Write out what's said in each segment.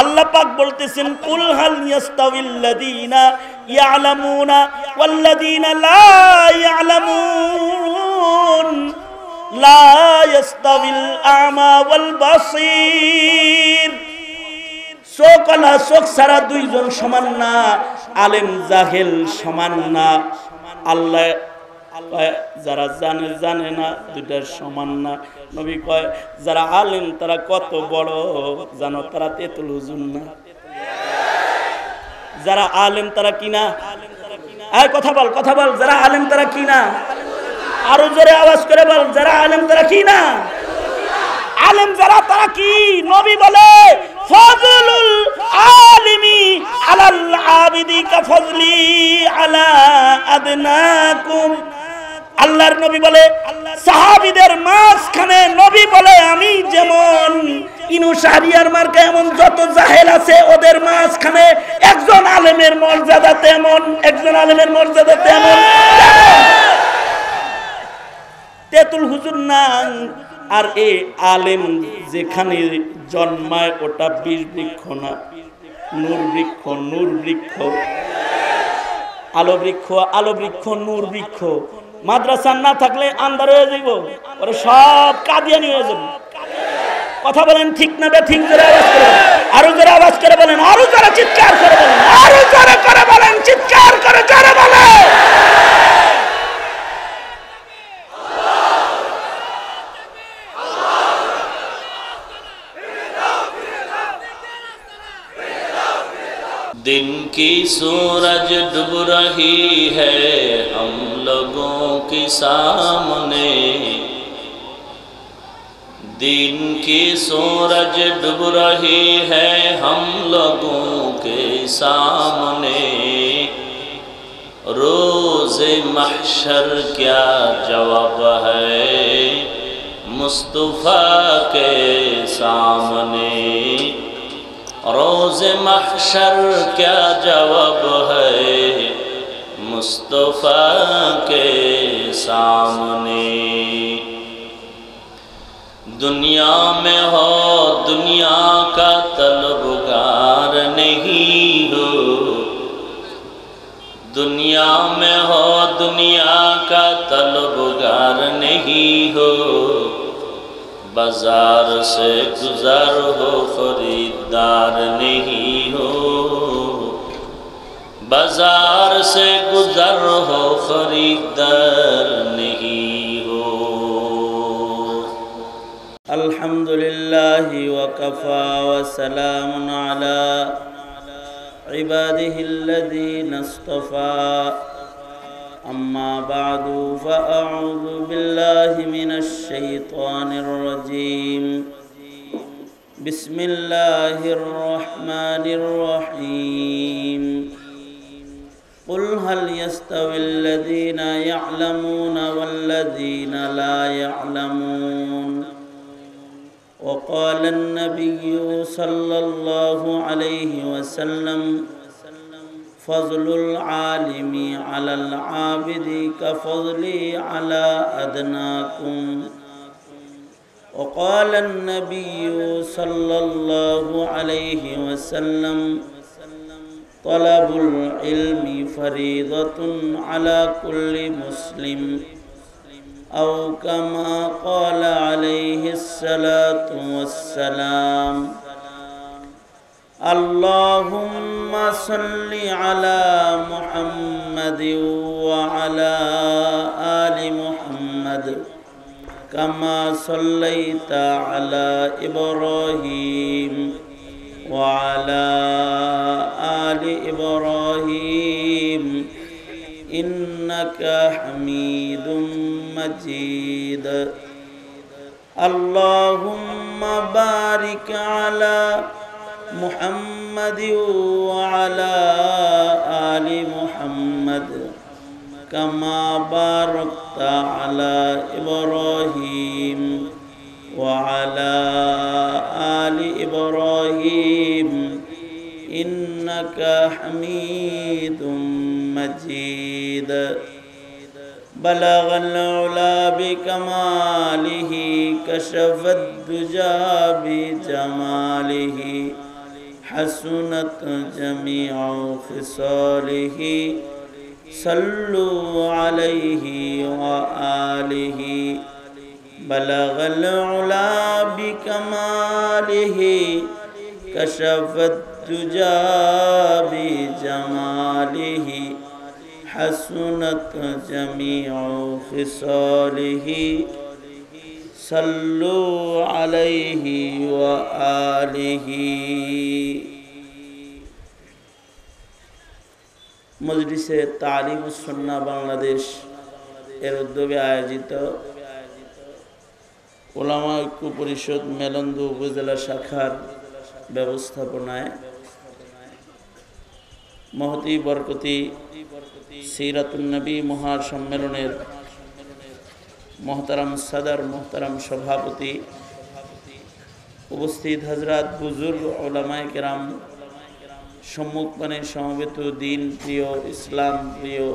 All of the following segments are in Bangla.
আল্লাহ পাক বলতেছেন কুল হাল ইয়াস্তাবিল্লাযীনা ইয়ালামুনা ওয়াল্লাযীনা লা ইয়ালামুন লা ইয়াস্তাবিল আমা ওয়াল বাসীর। চোখওয়ালা চোখ ছাড়া দুইজন সমান না, আলেম জাহেল সমান না। আল্লাহ যারা জানে জানে না, দুইটার সমান না। নবী কয় যারা আলেম তারা কত বড় জানো, তারা তেতুল হুজুর না। যারা আলেম তারা কিনা, কথা বল কথা বল, যারা আলেম তারা কিনা, আরো জোরে আওয়াজ করে বল, যারা আলেম তারা কিনা। আলেম যারা তারা কি? নবী বলে ফজলুল আলিমি আলাল আবিদি কাফজলি আলা আদনাকুম। আল্লাহর নবী বলে সাহাবীদের মাঝখানে নবী বলে আমি যেমন ইনুশারিয়ার মার্কা এমন যত জাহেল আছে ওদের মাঝখানে একজন আলেমের মর্যাদা তেমন, একজন আলেমের মর্যাদা তেমন। তেতুল হুজুর না। আর এই আলেম যেখানে জন্মায় ওটা বিষ বৃক্ষ না, নূর বৃক্ষ। নূর বৃক্ষ, আলো বৃক্ষ, আলো বৃক্ষ, নূর বৃক্ষ। মাদ্রাসা না থাকলে আন্ধার হয়ে যাইব, ওরা সব কাদিয়ানি হয়ে যাবে। কথা বলেন ঠিক না ঠিক? জোরে আওয়াজ করে, আরো জোরে আওয়াজ করে বলেন, আরো জোরে চিৎকার করে বলেন, আরো জোরে করে বলেন, চিৎকার করে জোরে বলেন। दिन की सूरज डूब रही है हम लोगों के सामने, दिन की सूरज डूब रही है हम लोगों के सामने, रोज़े महशर क्या जवाब है मुस्तफ़ा के सामने, रोज़े महशर क्या जवाब है मुस्तफ़ा के सामने। दुनिया में हो दुनिया का तलबगार नहीं हो, दुनिया में हो दुनिया का तलबगार नहीं हो, बाजार से गुजर हो खरीदार नहीं हो, बाजार से गुजर हो खरीदार नहीं हो। अल्हम्दुलिल्लाहि व कफ़ा व सलामुन अला इबादिहिल्लज़ीना इस्तफ़ा। अम्मा बादु फ़अऊज़ु बिल्लाहि मिनश्शैतानिर्रजीम। बिस्मिल्लाहिर्रहमानिर्रहीम। क़ुल हल यस्तविल्लज़ीना यअलमूना वल्लज़ीना ला यअलमून। वक़ाल अन्नबिय्यु सल्लल्लाहु अलैहि वसल्लम फ़ज़लुल आलिमी अलल आबिदी कफ़ज़ली अला अदनाकुम। वक़ाल अन्नबिय्यु सल्लल्लाहु अलैहि वसल्लम तलबुल इल्मी फ़रीज़तुन अला कुल्लि मुस्लिम। औ कमा क़ाल अलैहिस्सलातु वस्सलाम। अल्लाहुम्मा सल्लि अला मुहम्मद व अला आलि मुहम्मद कमा सल्लैता अला इब्राहीम व अला आलि इब्राहीम इन्नका हमीदुम मजीद। अल्लाहुम्मा बारिक अला मुहम्मद व अला आलि मुहम्मद कमा बारकता अला इब्राहीम व अला आलि इब्राहीम इन्नका हमीदुम मजीद। बलगल उला बिकमालिही कशफद दुजा बिजमालिही حسنت جميع خصاله صلوا عليه وآله بلغ العلا بكماله كشف الدجى بجماله حسنت جميع خصاله صلوا عليه وآله মজলিসে তালিমুস সুন্নাহ বাংলাদেশ এর উদ্যোগে আয়োজিত উলামা ঐক্য পরিষদ মেলন্দ উপজেলা শাখার ব্যবস্থাপনায় মহতি বরকতি সিরাতুন নবী মহাসম্মেলনের মোহতারাম সদর মোহতারাম সভাপতি উপস্থিত হযরত বুজুর্গ উলামায়ে কেরাম সম্মুখপানে সমবেত দিন প্রিয় ইসলাম প্রিয়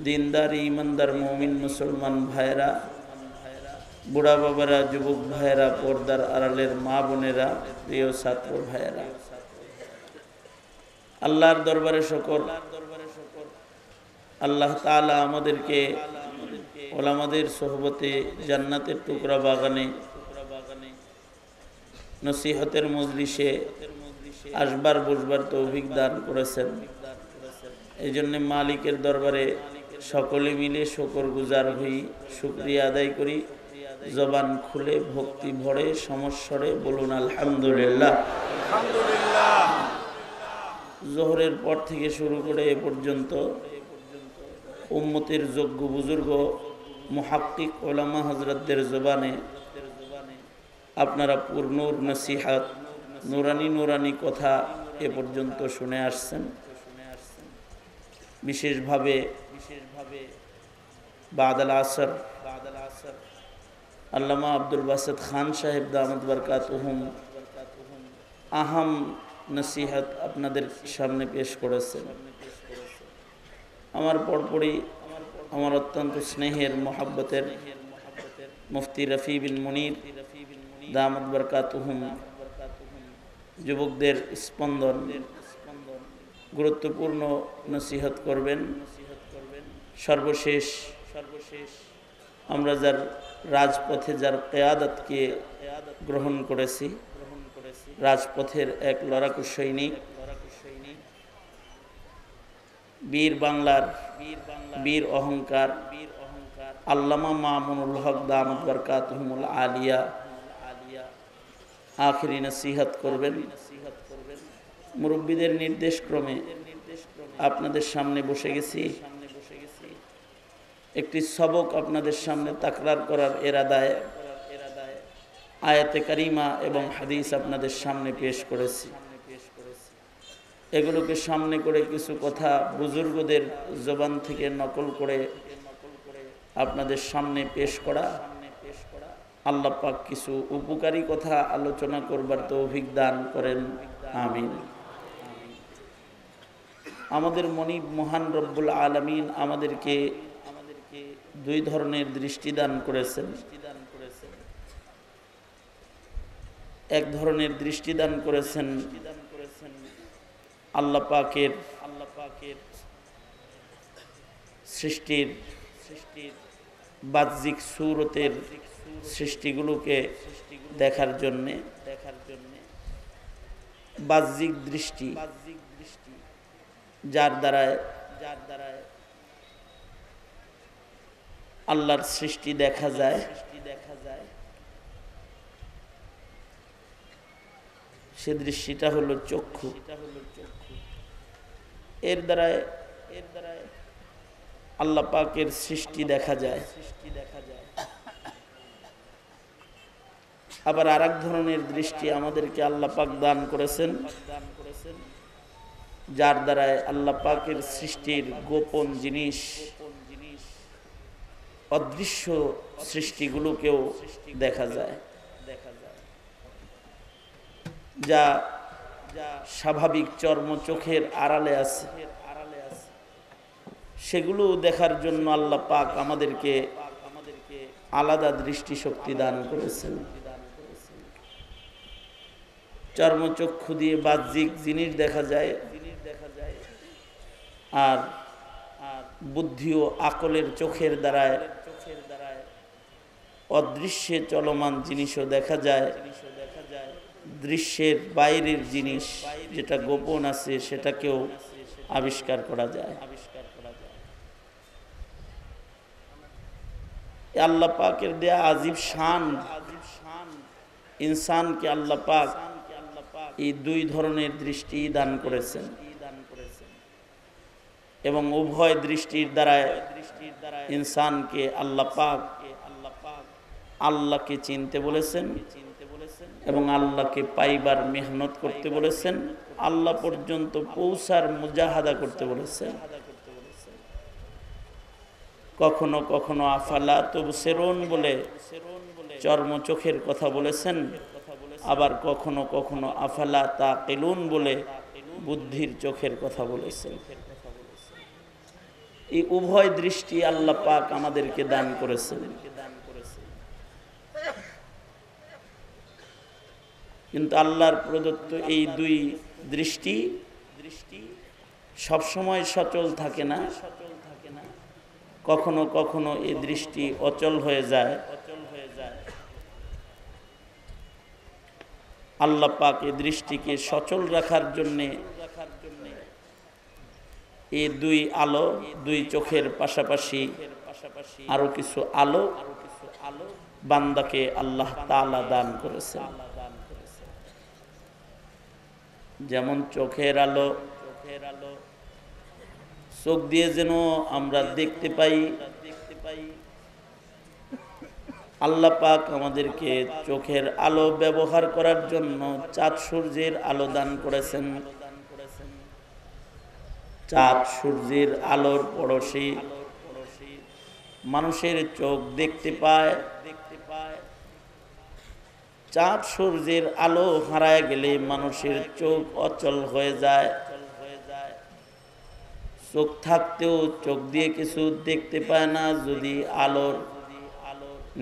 দিনদার ইমানদার মুমিন মুসলমান ভাইরা বুড়া বাবারা যুবক ভাইরা পর্দার আড়ালের মা বোনেরা প্রিয় ছাত্র ভাইরা আল্লাহর দরবারে শুকর আল্লাহ তাআলা আমাদেরকে উলামাদের সোহবতে জান্নাতের টুকরা বাগানে নসিহতের মজলিসে আসবার বসবার তৌফিক দান করেছেন। এই জন্য মালিকের দরবারে সকলে মিলে শুকর গুজার হই, শুকরিয়া আদায় করি। জবান খুলে ভক্তি ভরে সমস্বরে বলুন আলহামদুলিল্লাহ। জোহরের পর থেকে শুরু করে এ পর্যন্ত উম্মতের যোগ্য বুজুর্গ মুহাক্কিক উলামা হযরতদের জবানে আপনারা পূর্ণর নসিহত নুরানি নুরানি কথা এ পর্যন্ত শুনে আসছেন। বিশেষভাবে বাদাল আসর আল্লামা আব্দুল বাসিত খান সাহেব দামাত বরকাতুহুম আহম নসিহত আপনাদের সামনে পেশ করেছেন। আমার পরপরই আমার অত্যন্ত স্নেহের মোহাব্বতের মুফতি রফি বিন মুনির দামাত বরকাতুহুম যুবকদের স্পন্দন গুরুত্বপূর্ণ নসিহত করবেন। সর্বশেষ আমরা যার রাজপথে যার কিয়াদতকে গ্রহণ করেছি, রাজপথের এক লড়াকু সৈনিক, বীর বাংলার বীর অহংকার আল্লামা মামুনুল হক দামাত বরকাতুহুমুল আলিয়া আখিরি নসিহত করবেন। মুরব্বীদের নির্দেশ ক্রমে আপনাদের সামনে বসে গেছি। একটি সবক আপনাদের সামনে তাকরার করার ইরাদায় আয়াতে কারিমা এবং হাদিস আপনাদের সামনে পেশ করেছি। এগুলোকে সামনে করে কিছু কথা বুজুর্গদের জবান থেকে নকল করে আপনাদের সামনে পেশ করা। আল্লাহ পাক কিছু উপকারী কথা আলোচনা করবার তৌফিক দান করেন, আমিন। আমাদের মনিব মহান রব্বুল আলামিন আমাদেরকে দুই ধরনের দৃষ্টি দান করেছেন। এক ধরনের দৃষ্টি দান করেছেন আল্লাহ পাকের সৃষ্টির বাহ্যিক সুরতের সৃষ্টিগুলোকে দেখার জন্যে, বাহ্যিক দৃষ্টি যার দ্বারায় আল্লাহর সৃষ্টি দেখা যায়, সে দৃষ্টিটা হলো চক্ষু। এর দ্বারায় আল্লাহ পাকের সৃষ্টি দেখা যায়। আবার আরেক ধরনের দৃষ্টি আমাদেরকে আল্লাহ পাক দান করেছেন, যার দ্বারায় আল্লাহ পাকের সৃষ্টির গোপন জিনিস, অদৃশ্য সৃষ্টিগুলোকেও দেখা যায়, যা স্বাভাবিক চর্ম চোখের আড়ালে আছে। সেগুলো দেখার জন্য আল্লাহ পাক আমাদেরকে আলাদা দৃষ্টিশক্তি দান করেছেন। চর্মচক্ষু দিয়ে বাহ্যিক জিনিস দেখা যায়, আর বুদ্ধি ও আকলের চোখের দ্বারায় অদৃশ্যে চলমান জিনিসও দেখা যায়। দৃশ্যের বাইরের জিনিস যেটা গোপন আছে সেটাকেও আবিষ্কার করা যায়। আল্লাহ পাকের দেয়া আজীব শান, ইনসানকে আল্লাহ পাক এই দুই ধরনের দৃষ্টি দান করেছেন এবং উভয় দৃষ্টির দ্বারা ইনসানকে আল্লাহ পাক আল্লাহকে চিনতে বলেছেন এবং আল্লাহকে পাইবার মেহনত করতে বলেছেন, আল্লাহ পর্যন্ত পৌঁছার মুজাহাদা করতে বলেছেন। কখনো কখনো আফালা তুবসিরুন বলে চর্ম চোখের কথা বলেছেন, আবার কখনো কখনো আফালা তাকিলুন বলে বুদ্ধির চোখের কথা বলেছেন। এই উভয় দৃষ্টি আল্লাহ পাক আমাদেরকে দান করেছেন। কিন্তু আল্লাহর প্রদত্ত এই দুই দৃষ্টি সবসময় সচল থাকে না, কখনো কখনো এই দৃষ্টি অচল হয়ে যায়। আল্লাহ পাক এই দৃষ্টিকে সচল রাখার জন্যে এই দুই আলো, দুই চোখের পাশাপাশি আরো কিছু আলো বান্দাকে আল্লাহ তাআলা দান করেছেন। যেমন চোখের আলো, চোখ দিয়ে যেন আমরা দেখতে পাই, আল্লাহ পাক আমাদেরকে চোখের আলো ব্যবহার করার জন্য চাঁদ সূর্যের আলো দান করেছেন। চাঁদ সূর্যের আলোর পড়োশি মানুষের চোখ দেখতে পায়। চাঁদ সূর্যের আলো হারায় গেলে মানুষের চোখ অচল হয়ে যায়। চোখ থাকতেও চোখ দিয়ে কিছু দেখতে পায় না যদি আলোর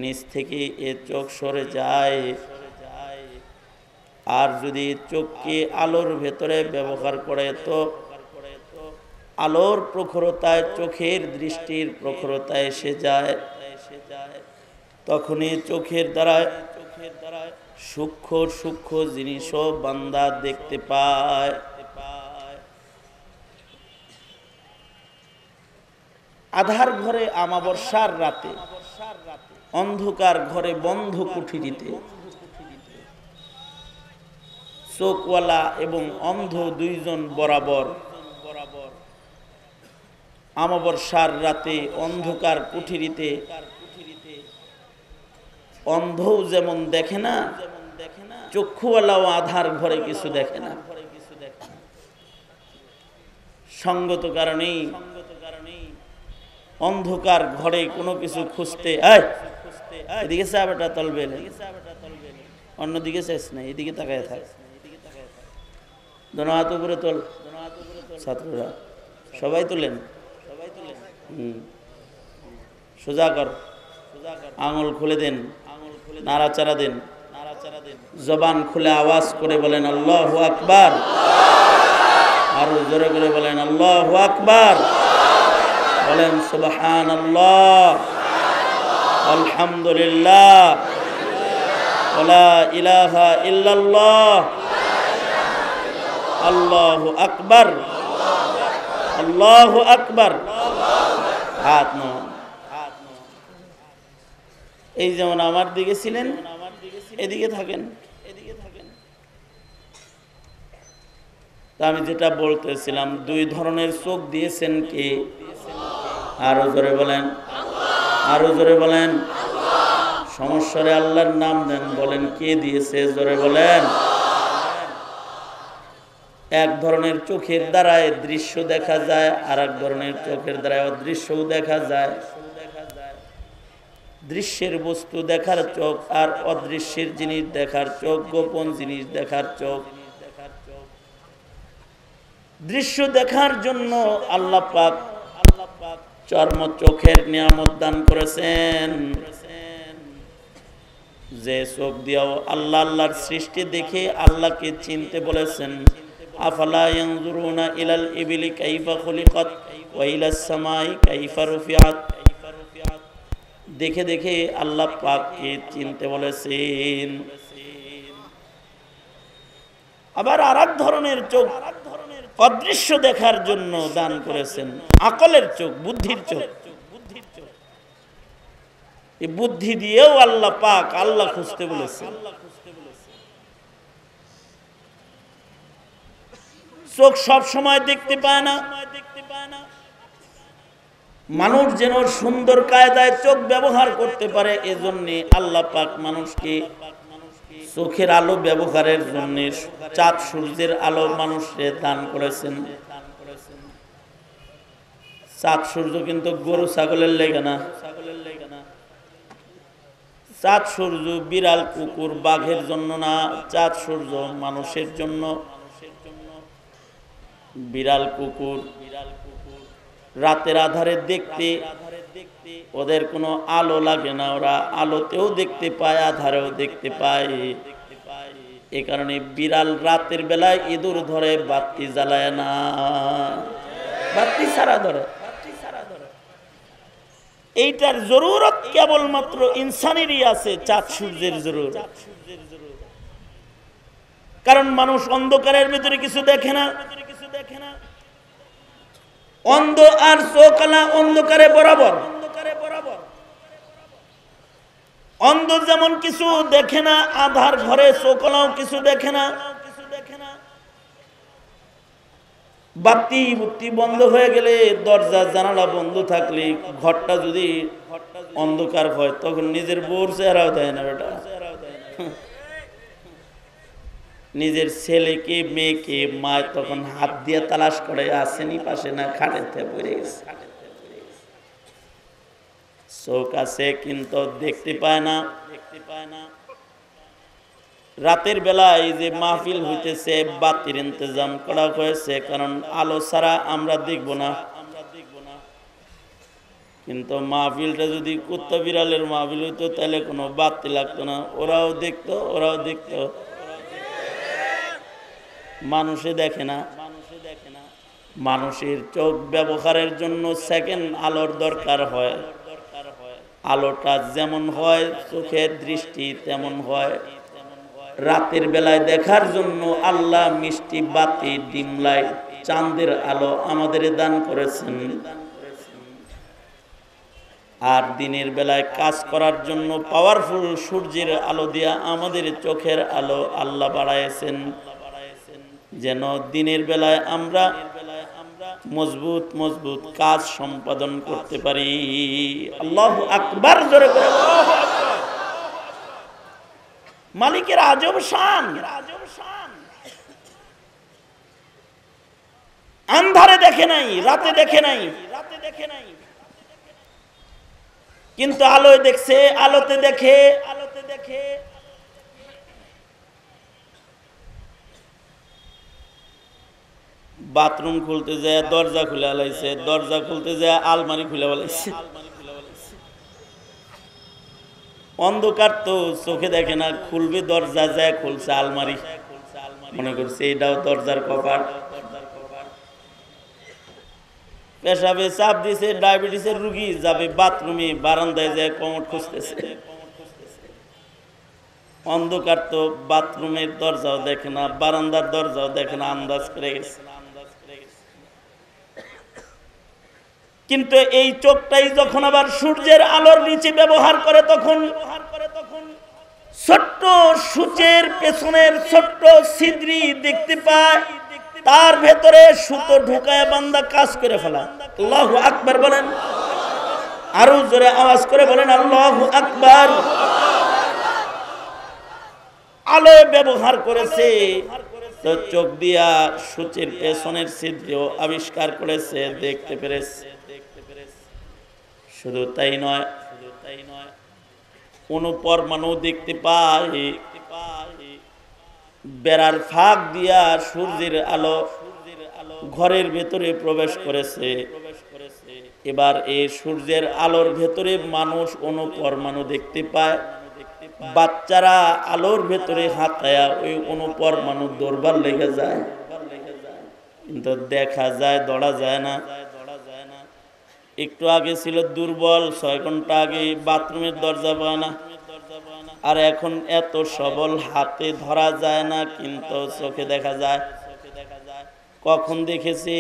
নিচ থেকে এ চোখ সরে যায়। আর যদি চোখকে আলোর ভেতরে ব্যবহার করে তো আলোর প্রখরতায় চোখের দৃষ্টির প্রখরতা এসে যায়। তখনই চোখের দ্বারা সূক্ষ্ম সূক্ষ্ম জিনিসও বান্দা দেখতে পায়। আধার ঘরে আমাবস্যার রাতে, অন্ধকার ঘরে বন্ধ কুঠিরিতে চোখওয়ালা এবং অন্ধ দুইজন বরাবর আমাবস্যার রাতে অন্ধকার কুঠিরিতে অন্ধও যেমন দেখে না, চক্ষুওয়ালাও আধার ঘরে কিছু দেখে না। সঙ্গত কারণেই অন্ধকার ঘরে কোনো কিছু খুঁজতে এদিকে চাবাটা তলবে, অন্যদিকে শেষ নাই, এদিকে তাকায় থাক। দোনো হাত উপরে তোল, ছাত্ররা সবাই তোলেন, সোজা কর, আঙুল খুলে দেন, নাড়াচাড়া দেন, জবান খুলে আওয়াজ করে বলেন আল্লাহু আকবার, আরো জোরে করে বলেন আল্লাহু আকবার, বলেন সুবহানাল্লাহ, আলহামদুলিল্লাহ, ওয়া ইলাহা ইল্লাল্লাহ, আল্লাহু আকবার, আল্লাহু আকবার। হাত নামান। এই যেমন আমার দিকে ছিলেন, এদিকে থাকেন। তা আমি যেটা বলতেছিলাম, দুই ধরনের চোখ দিয়েছেন কে? আরো জোরে বলেন, আরো জোরে বলেন। সমস্যারে আল্লাহর নাম দেন, বলেন কে দিয়েছে, জোরে বলেন। এক ধরনের চোখের দ্বারায় দৃশ্য দেখা যায়, আর এক ধরনের চোখের দ্বারায় অদৃশ্যও দেখা যায়। দৃশ্যের বস্তু দেখার চোখ আর অদৃশ্যের জিনিস দেখার চোখ, গোপন জিনিস দেখার চোখ। দৃশ্য দেখার জন্য আল্লাহ পাক চর্ম চোখের নিয়ামত দান করেছেন। যে চোখ দিয়েও আল্লাহ আল্লাহর সৃষ্টি দেখে আল্লাহকে চিনতে বলেছেন। আফালা ইয়ানজুরুনা ইলাল ইবিলি কাইফা খুলিকাত ওয়া ইলাস সামাই কাইফা রুফিআত, দেখে দেখে আল্লাহ পাককে চিনতে বলেছেন। আবার আরেক ধরনের চোখ অদৃশ্য দেখার জন্য দান করেছেন, আকলের চোখ, বুদ্ধির চোখ। এই বুদ্ধি দিয়েও আল্লাহ পাক আল্লাহ খুঁজতে বলেছেন। চোখ সব সময় দেখতে পায় না, মানুষ যেন সুন্দর কায়দায় চোখ ব্যবহার করতে পারে, এজন্য আল্লাহ পাক মানুষকে চোখের আলো ব্যবহারের জন্য চাঁদ সূর্যের আলো মানুষকে দান করেছেন। চাঁদ সূর্য কিন্তু গরু ছাগলের লেগে না, চাঁদ সূর্য বিড়াল কুকুর বাঘের জন্য না, চাঁদ সূর্য মানুষের জন্য। বিড়াল কুকুর রাতের আধারে দেখতে ওদের কোনো আলো লাগে না, ওরা আলোতেও দেখতে পায়, আধারেও দেখতে পায়। এ কারণে বিড়াল রাতের বেলায় ইঁদুর ধরে বাতি জ্বালায় না, বাতি ছাড়া ধরে। এইটার জরুরত কেবলমাত্র ইনসানেরই আছে, চাঁদ সূর্যের জরুরত। কারণ মানুষ অন্ধকারের ভিতরে কিছু দেখে না, অন্ধ আর চোখলা অন্ধকারে বরাবর। অন্ধ যেমন কিছু দেখে না, আধার ঘরে চোখলাও কিছু দেখে না। বাতি বুতি বন্ধ হয়ে গেলে, দরজা জানালা বন্ধ থাকলে, ঘরটা যদি অন্ধকার হয়, তখন নিজের বউর চেহারাও দেয় না বেটা, নিজের ছেলেকে মেয়েকে মা তখন হাত দিয়ে তালাশ করে, আসেনি পাশে না খাটেতে পড়ে গেছে। চোখ আছে কিন্তু দেখতে পায় না। রাতের বেলায় যে মাহফিল হইতেছে, বাতির ইন্তজাম করা হয়েছে, কারণ আলো ছাড়া আমরা দেখব না। কিন্তু মাহফিলটা যদি কুত্তা বিড়ালের মাহফিল হইতো, তাহলে কোনো বাতি লাগতো না, ওরাও দেখতো, ওরাও দেখতো। মানুষে দেখে না, মানুষের চোখ ব্যবহারের জন্য সেকেন্ড আলোর দরকার হয়। আলোটা যেমন হয়, চোখের দৃষ্টি তেমন হয়। রাতের বেলায় দেখার জন্য আল্লাহ মিষ্টি বাতি, ডিম লাইট, চাঁদের আলো আমাদের দান করেছেন। আর দিনের বেলায় কাজ করার জন্য পাওয়ারফুল সূর্যের আলো দিয়া আমাদের চোখের আলো আল্লাহ বাড়াইছেন, যেন দিনের বেলায় আমরা মজবুত মজবুত কাজ সম্পাদন করতে পারি। আল্লাহু আকবার, জোরে করে মালিকের আজব শান। আন্ধারে দেখে নাই, রাতে দেখে নাই, কিন্তু আলোয় দেখছে, আলোতে দেখে। বাথরুম খুলতে যায় দরজা খুলে আলাইছে, দরজা খুলতে যায় আলমারি খুলে আলাইছে। অন্ধকার তো চোখে দেখে না, খুলবে দরজা, যায় খুলছে আলমারি, মনে করছে এটাও দরজার কপাট। পেশাবে চাপ দিছে, ডায়াবেটিসের রুগী যাবে বাথরুমে, বারান্দায় যায় কমট খুঁজতেছে। অন্ধকার তো বাথরুমের দরজাও দেখে না, বারান্দার দরজাও দেখে না, আন্দাজ করে গেছে। কিন্তু এই চোখটাই যখন আবার সূর্যের আলোর নিচে ব্যবহার করে, তখন ছোট্ট সূচের পেছনের ছোট্ট ছিদ্রি দেখতে পায়, তার ভেতরে সুতো ঢুকায় বান্দা কাজ করে ফেলা। আল্লাহু আকবার বলেন, আরো জোরে আওয়াজ করে বলেন আল্লাহু আকবার। আলো ব্যবহার করেছে, তো চোখ দিয়া সূচের পেছনের ছিদ্র আবিষ্কার করেছে, দেখতে পেরেছে। শুধু তাই নয়, অনুপরমাণু দেখতে পায়, বেড়ার ফাঁক দিয়া সূর্যের আলো ঘরের ভেতরে প্রবেশ করেছে। এবার এই সূর্যের আলোর ভেতরে মানুষ অনুপরমাণু দেখতে পায়, বাচ্চারা আলোর ভেতরে হাতায়া ওই অনুপরমাণু দৌড়বার লেগে যায়, কিন্তু দেখা যায় দৌড়া যায় না। একটু আগে ছিল দুর্বল, 6 ঘন্টা আগে বাথরুমের দরজা পায় না, আর এখন এত সবল, হাতে ধরা যায় না কিন্তু চোখে দেখা যায়। কখন দেখেছি?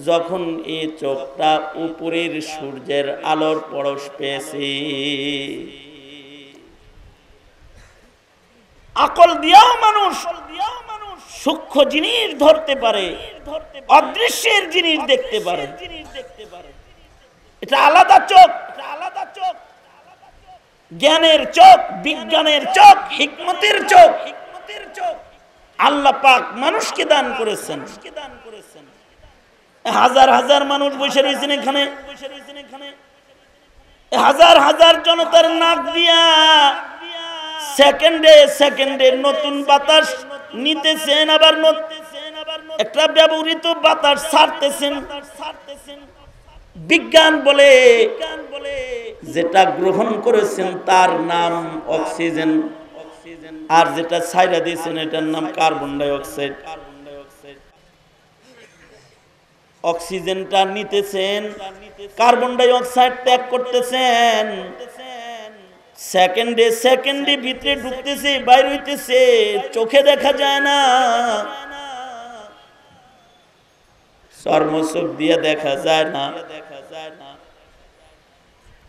যখন এই চোখটা উপরের সূর্যের আলোর পরশ পেয়েছি। আকল দিয়াও মানুষ সূক্ষ্ম জিনিস ধরতে পারে, অদৃশ্যের জিনিস দেখতে পারে। এটা আলাদা চোখ, জ্ঞানের চোখ, বিজ্ঞানের চোখ, হিকমতের চোখ আল্লাহ পাক মানুষকে দান করেছেন। হাজার হাজার মানুষ বসে রয়েছেন এখানে, হাজার হাজার জনতার নাক দিয়া সেকেন্ডে সেকেন্ডে নতুন বাতাস নিতেছেন, আবার একটা ব্যবহৃত বাতাস ছাড়তেছেন। বিজ্ঞান বলে যেটা গ্রহণ করেছেন তার নাম অক্সিজেন, আর যেটা ছাইরা দিয়েছেন এটার নাম কার্বন ডাই অক্সাইড। অক্সিজেনটা নিতেছেন, কার্বন ডাই অক্সাইড ত্যাগ করতেছেন। সেকেন্ডে সেকেন্ডে ভিতরে ঢুকতেছে, বাইরে হইতেছে, চোখে দেখা যায় না, চর্মচোখ দিয়ে দেখা যায় না।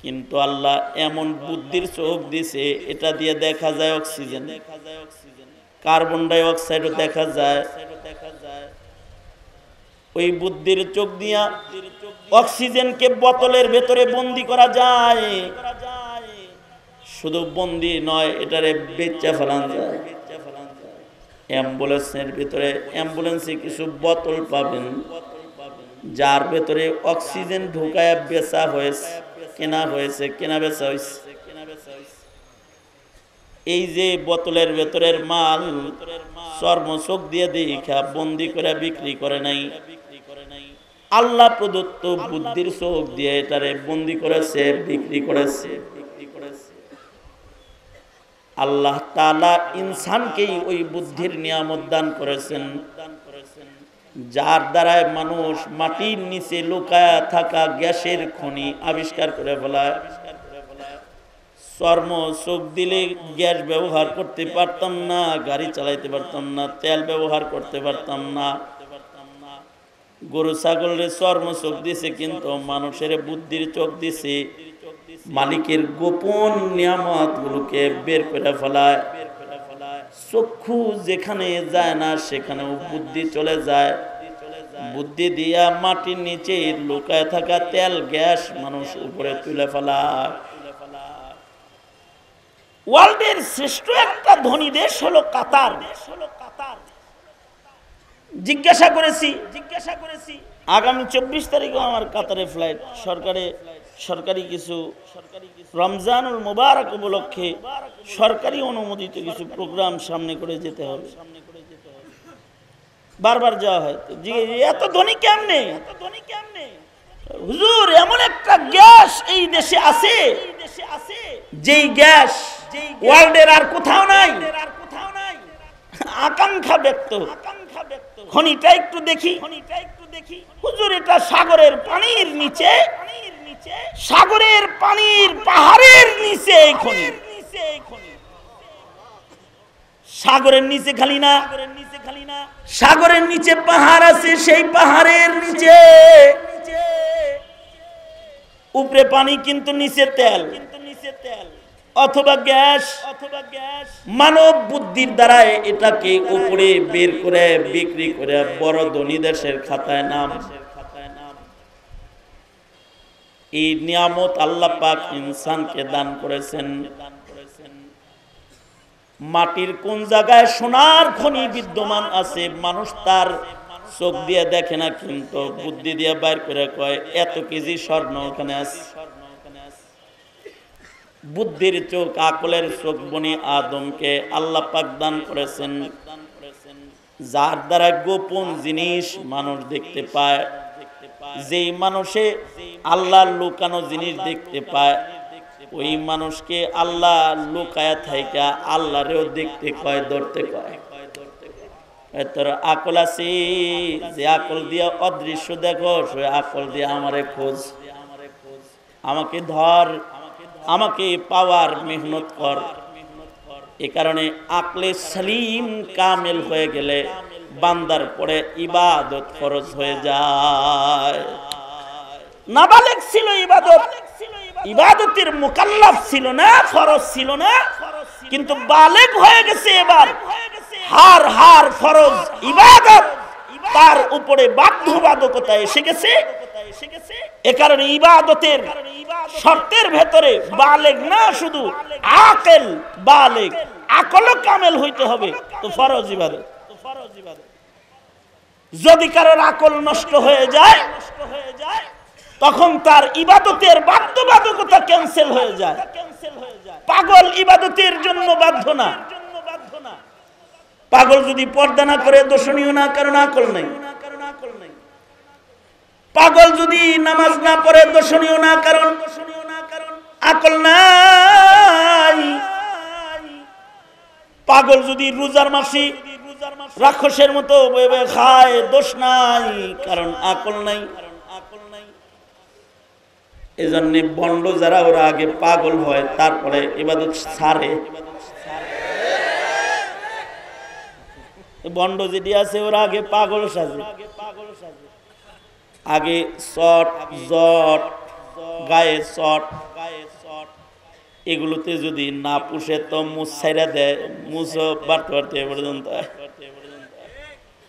কিন্তু আল্লাহ এমন বুদ্ধির চোখ দিছে, এটা দিয়ে দেখা যায় অক্সিজেন, কার্বন ডাই অক্সাইডও দেখা যায়। ওই বুদ্ধির চোখ দিয়া অক্সিজেনকে বোতলের ভেতরে বন্দি করা যায়। শুধু বন্দি নয়, এটারে বেচা ফেলান যায়। অ্যাম্বুলেন্সের ভিতরে, অ্যাম্বুলেন্সে কিছু বোতল পাবেন যার ভেতরে অক্সিজেন ঢুকায় বেচা হয়েছে, কেনা বেচা হয়েছে। এই যে বোতলের ভেতরের মাল চর্মচোখ দিয়ে দেখা বন্দি করে বিক্রি করে নাই, আল্লাহ প্রদত্ত বুদ্ধির চোখ দিয়ে এটারে বন্দি করেছে, বিক্রি করেছে। আল্লাহ তাআলা ইনসানকেই ওই বুদ্ধির নিয়ামত দান করেছেন, যার দ্বারায় মানুষ মাটির নিচে লুকায়া থাকা গ্যাসের খনি আবিষ্কার করে ফেলায়। চর্ম চোখ দিলে গ্যাস ব্যবহার করতে পারতাম না, গাড়ি চালাইতে পারতাম না, তেল ব্যবহার করতে পারতাম না। গরু ছাগলের চর্ম চোখ দিছে, কিন্তু মানুষের বুদ্ধির চোখ দিছে। মালিকের গোপন নিয়ামত গুলোকে বের করে ফেলায়। চক্ষু যেখানে যায় না সেখানেও বুদ্ধি চলে যায়। বুদ্ধি দিয়া মাটির নিচে লুকায় থাকা তেল গ্যাস মানুষ উপরে তুলে ফেলায়। ওয়ার্ল্ডের শ্রেষ্ঠ একটা ধনী দেশ হলো কাতার। জিজ্ঞাসা করেছি আগামী 24 তারিখে আমার কাতারে ফ্লাইট। সরকারি কিছু রমজানুল মুবারক উপলক্ষে সরকারি অনুমোদিত কিছু প্রোগ্রাম সামনে করে যেতে হবে। বারবার যাওয়া হয়, এত ধনী কেমনে? হুজুর, এমন একটা গ্যাস এই দেশে আছে যেই গ্যাস ওয়ার্ল্ডের আর কোথাও নাই। আকাঙ্ক্ষা ব্যক্ত, খনিটা একটু দেখি। হুজুর, এটা সাগরের পানির নিচে, সাগরের পানির পাহাড়ের নিচে খনি। সাগরের নিচে খালি না, সাগরের নিচে পাহাড় আছে, সেই পাহাড়ের নিচে উপরে পানি কিন্তু নিচে তেল অথবা গ্যাস। মানব বুদ্ধির দ্বারা এটাকে উপরে বের করে বিক্রি করে বড় ধনী দেশের খাতায় নাম। এই নিয়ামত আল্লাহ পাক ইনসানকে দান করেছেন। মাটির কোন জায়গায় সোনার খনি বিদ্যমান আছে মানুষ তার চোখ দিয়ে দেখে না, কিন্তু বুদ্ধি দিয়ে বাইর করে কয় এত কেজি স্বর্ণ ওখানে আছে। বুদ্ধির চোখ, আকলের চোখ বনি আদমকে আল্লাহ পাক দান করেছেন, যার দ্বারা গোপন জিনিস মানুষ দেখতে পায়। যেই মানুষে আল্লাহর লুকানো জিনিস দেখতে পায়, ওই মানুষকে আল্লাহ লুকায়া থাইকা আল্লাহরেও দেখতে কয়, ধরতে কয়। তোর আকল আছে, যে আকল দিয়া অদৃশ্য দেখো, সে আকল দিয়ে আমারে খোঁজ, আমাকে ধর, আমাকে পাওয়ার মেহনত কর। এ কারণে আকলে সালিম কামেল হয়ে গেলে বান্দার পরে ইবাদত ফরজ হয়ে যায়। নাবালেগ ছিল ইবাদত, ইবাদতের মুকাল্লাফ ছিল না, ফরজ ছিল না, কিন্তু বালেগ হয়ে গেছে এবার, হার হার ফরজ ইবাদত তার উপরে বাধ্যবাধকতা এসে গেছে। এ কারণে ইবাদতের শর্তের ভেতরে বালেগ না, শুধু আকেল বালেগ, আকলও কামেল হইতে হবে, তো ফরজ ইবাদত। যদি কারোর আকল নষ্ট হয়ে যায় তখন তার ইবাদতের বাধ্যবাধকতা ক্যান্সেল হয়ে যায়। পাগল ইবাদতের জন্য বাধ্য না। পাগল যদি পর্দা না করে দোষণীয় না, কারণ আকল নাই। পাগল যদি নামাজ না পড়ে দোষণীয় না, কারণ আকল নাই। পাগল যদি রোজার মাসি রাক্ষসের মতো খায়, দোষ নাই, কারণ আকল নাই। এজন্য বন্ড যারা, ওরা আগে পাগল হয়, তারপরে ইবাদত ছাড়ে। বন্ড যেটি আছে ওরা আগে পাগল সাজে, আগে শট জট গায়ে শট, এগুলোতে যদি না পুষে তো মুছ ছাইরা দেয়, মুছও বাড়তে বাড়তে পর্যন্ত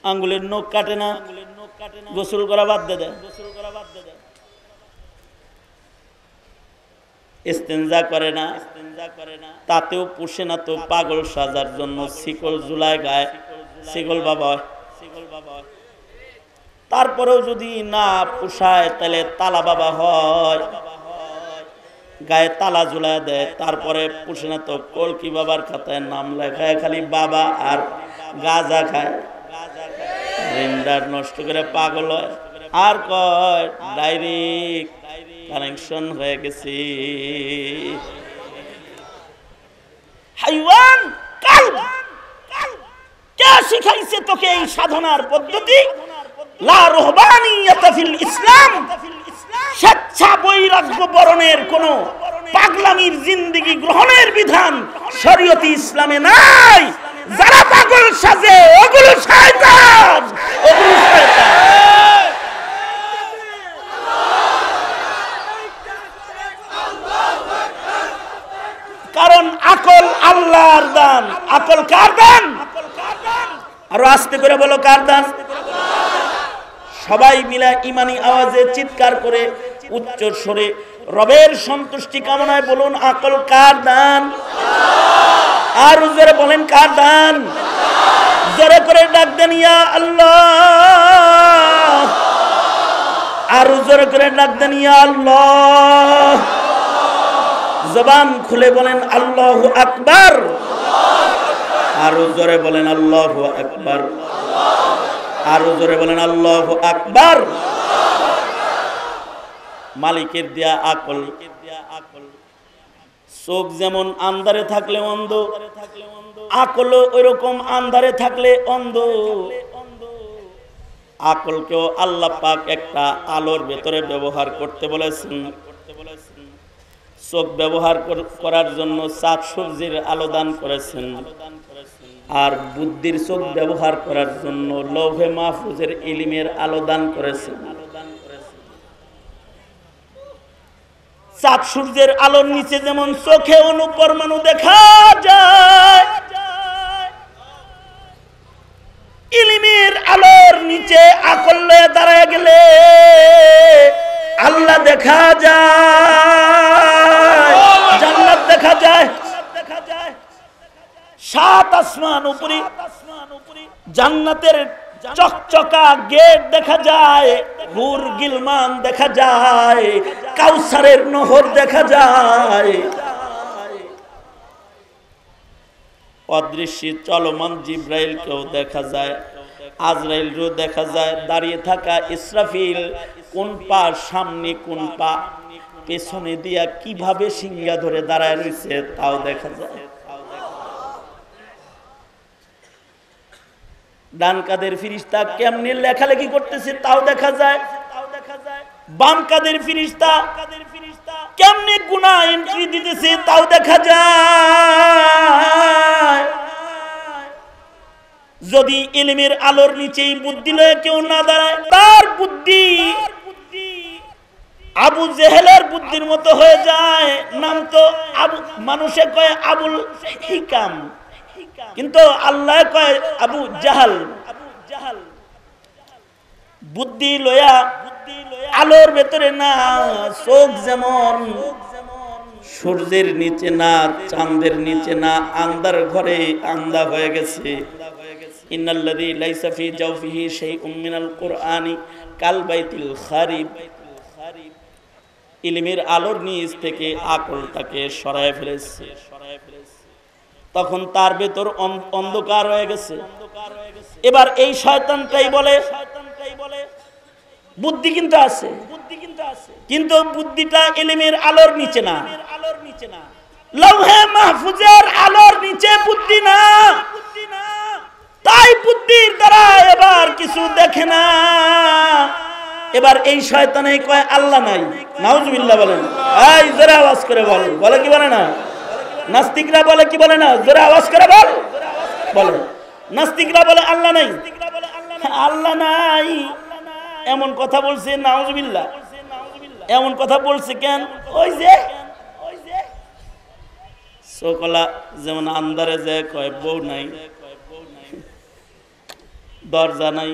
আঙ্গুলের নখ কাটে না, গোসল করা বাদ দেয়, ইস্তেঞ্জা করে না, তাতেও পুষে না, তো পাগল সাজার জন্য শিকল ঝুলায় গায়ে, শিকল বাবা। তারপরেও যদি না পুষায় তাহলে তালা বাবা হয়, গায়ে তালা ঝুলায় দেয়, তারপরে পুষে না তো কলকি বাবার খাতায় নাম লেখায়, খালি বাবা আর গাঁজা খায়, রিন্ডার নষ্ট করে পাগল হয়। আর কয় ডাইরেক্ট কানেকশন হয়ে গেছে। হাইওয়ান কালব, কে শিখাইছে তোকে এই সাধনার পদ্ধতি? লা রুহবানিয়াতা ফিল ইসলাম, স্বেচ্ছা বৈরাগ্য বরণের কোন পাগলামির জিন্দেগি গ্রহণের বিধান শরীয়তে ইসলামে নাই। যারা পাগল সাজে ওগুলো শয়তান, ওগুলো শয়তান। কারণ আকল আল্লাহর দান। আকল কার দান? আরো আস্তে করে বলো, কার দান? সবাই মিলে ইমানি আওয়াজে চিৎকার করে উচ্চ স্বরে রবের সন্তুষ্টি কামনায় বলুন, আকল কার দান? আর জোরে বলেন, কার দান? জোরে করে ডাক দেন, ইয়া আল্লাহ। আর জোরে করে ডাক দেন, ইয়া আল্লাহ। জবান খুলে বলেন আল্লাহু আকবার। আরো জোরে বলেন আল্লাহু আকবার। আরো জোরে বলেন আল্লাহু আকবার। মালিকের দেয়া আকল। চোখ যেমন আন্ধারে থাকলে অন্ধ, আকলও ওইরকম আন্ধারে থাকলে অন্ধ। আকলকেও আল্লাহ পাক একটা আলোর ভেতরে ব্যবহার করতে বলেছেন। চোখ ব্যবহার করার জন্য চাঁদ সূর্যের আলো দান করেছেন, আর বুদ্ধির চোখ ব্যবহার করার জন্য লৌহে মাহফুজের ইলমের আলো দান করেছেন। চাঁদ সূর্যের আলোর নিচে যেমন চোখে অনুপরমাণু দেখা যায়, ইলমের আলোর নিচে আকল লয়ে দাঁড়ায় গেলে আল্লাহ দেখা যায়, জান্নাত দেখা যায়। সাত আসমান উপরি জান্নাতের চকচকা গেট দেখা যায়, হুর গিলমান দেখা যায়, কাউসারের নহর দেখা যায়। অদৃশ্য চলমান জিব্রাইলকেও দেখা যায়, আজরাইলকেও দেখা যায়, দাঁড়িয়ে থাকা ইসরাফিল কোন পা সামনে কোন পা পেছনে দিয়া কিভাবে সিংহা ধরে দাঁড়ায় রয়েছে তাও দেখা যায়। ডান কাদের ফিরিস্তা কেমনে লেখালেখি করতেছে তাও দেখা যায়। বাম কাদের ফিরিস্তা কেমনে গুনাহ এন্ট্রি দিতেছে তাও দেখা যায়। যদি ইলমের আলোর নিচেই বুদ্ধি লয়ে কেউ না দাঁড়ায়, তার বুদ্ধি আবু জেহেলের বুদ্ধির মতো হয়ে যায়। নাম তো আবু, মানুষে কয় আবুল হিকাম, কিন্তু আল্লাহ কয় আবু জাহাল। বুদ্ধি লয়া আলোর ভেতরে না, চোখ যেমন সূর্যের নিচে না, চাঁদের নিচে না, আন্ধার ঘরে আন্ধা হয়ে গেছে। ইন্নাল্লাযী লাইসা ফী জাওফিহি শাইউম মিনাল কুরআনি কাল বাইতিল খারিব। ইলমের আলোর নিচ থেকে আকলটাকে সরায় ফেলেছে, তখন তার ভেতর অন্ধকার হয়ে গেছে। এবার এই শয়তানটাই বলে বুদ্ধি কিন্তু আছে, কিন্তু বুদ্ধিটা ইলমের আলোর নিচে না, লৌহে মাহফুজের আলোর নিচে বুদ্ধি না। তাই বুদ্ধির দ্বারা এবার কিছু দেখে না। এবার এই শয়তানে কয় আল্লাহ নাই। নাউজুবিল্লাহ বলেন। এই জোরে আওয়াজ করে বল, বলে কি বলে না? নাস্তিকরা বলে কি বলে না? জোরে আওয়াজ করে বল, বলে। নাস্তিকরা বলে আল্লাহ নাই, আল্লাহ নাই এমন কথা বলছে। নাউজুবিল্লাহ, এমন কথা বলছে কেন? ওই যে সকলা যেমন আন্দারে যে কয় বউ নাই, দরজা নাই,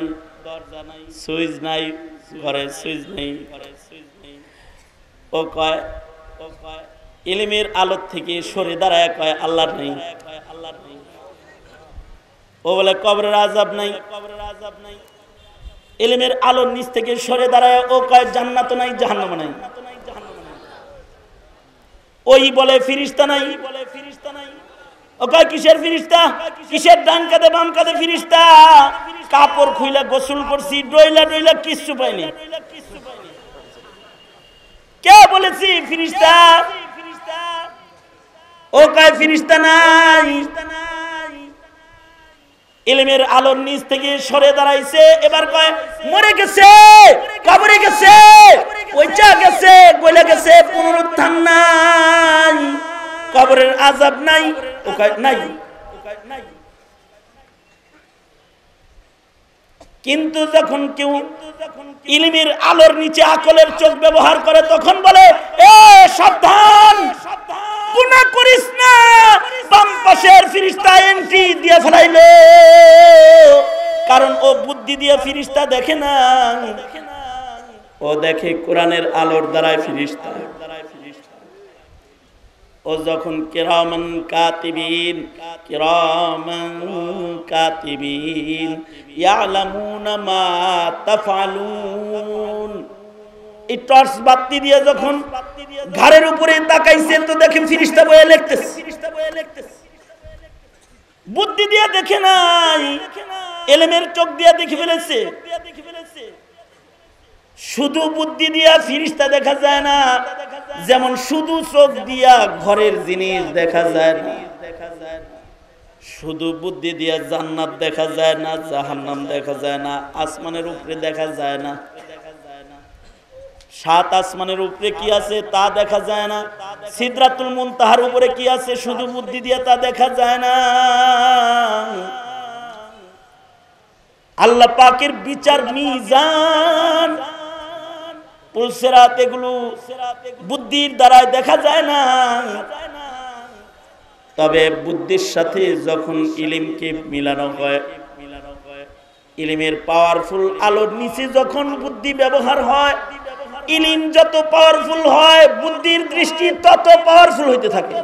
সুইচ নাই, ঘরে সুইচ নেই। ও কয় ইলমের আলোর থেকে সরে দাঁড়ায় কয় আল্লাহ নেই। ও বলে কবরের আযাব নাই। ইলমের আলোর নিচ থেকে সরে দাঁড়ায় ও কয় জান্নাত নাই, জাহান্নাম নাই। ওই বলে ফিরিস্তা নাই। ও কয় কিসের ফিরিস্তা? কিসের ডান কাঁধে বাম কাঁধে ফিরিস্তা? কাপড় খুইলা গোসল করছি, ডইলা ডইলা কিচ্ছু পাইনি। কে বলেছি ফিরিস্তা? ও কয় ফিরিস্তা নাই। ইলমের আলোর নিচ থেকে সরে দাঁড়াইছে। এবার কয় মরে গেছে, কবরে গেছে, ওইটা গেছে, গলে গেছে, পুনরুত্থান নাই, কবরের আযাব নাই। ও কয় নাই। কিন্তু যখন কেউ ইলমের আলোর নিচে আকলের চোখ ব্যবহার করে তখন বলে এ সাবধান, গুনাহ করিস না। বাম পাশের ফিরিস্তা এন্ট্রি দিয়ে ফেলাইলো, কারণ ও বুদ্ধি দিয়ে ফিরিস্তা দেখে না, ও দেখে কোরআনের আলোর দ্বারাই ফিরিস্তা। ও যখন কিরামান কাতিবিন, কিরামান কাতিবিন ইয়ালামুনা মা তাফআলুন, এই টর্চ বাতি দিয়ে যখন ঘাড়ের উপরে তাকাইছে তো দেখে ফিরিস্তা বয়ে লিখতেছে। বুদ্ধি দিয়ে দেখে নাই, ইলমের চোখ দিয়ে দেখে ফেলেছে। শুধু বুদ্ধি দিয়া ফিরিস্তা দেখা যায় না, যেমন শুধু চোখ দিয়া ঘরের জিনিস দেখা যায় না, শুধু বুদ্ধি দিয়া জান্নাত দেখা যায় না, জাহান্নাম দেখা যায় না, আসমানের উপরে দেখা যায় না, সাত আসমানের উপরে কি আছে তা দেখা যায় না, সিদরাতুল মুনতাহার উপরে কি আছে শুধু বুদ্ধি দিয়া তা দেখা যায় না। আল্লাহ পাকের বিচার মিজান, পুলসিরাত, এগুলো বুদ্ধির দ্বারা দেখা যায় না। তবে বুদ্ধির সাথে যখন ইলমকে মিলানো হয়, ইলমের পাওয়ারফুল আলোর নিচে যখন বুদ্ধি ব্যবহার হয়, ইলম যত পাওয়ারফুল হয় বুদ্ধির দৃষ্টি তত পাওয়ারফুল হইতে থাকে।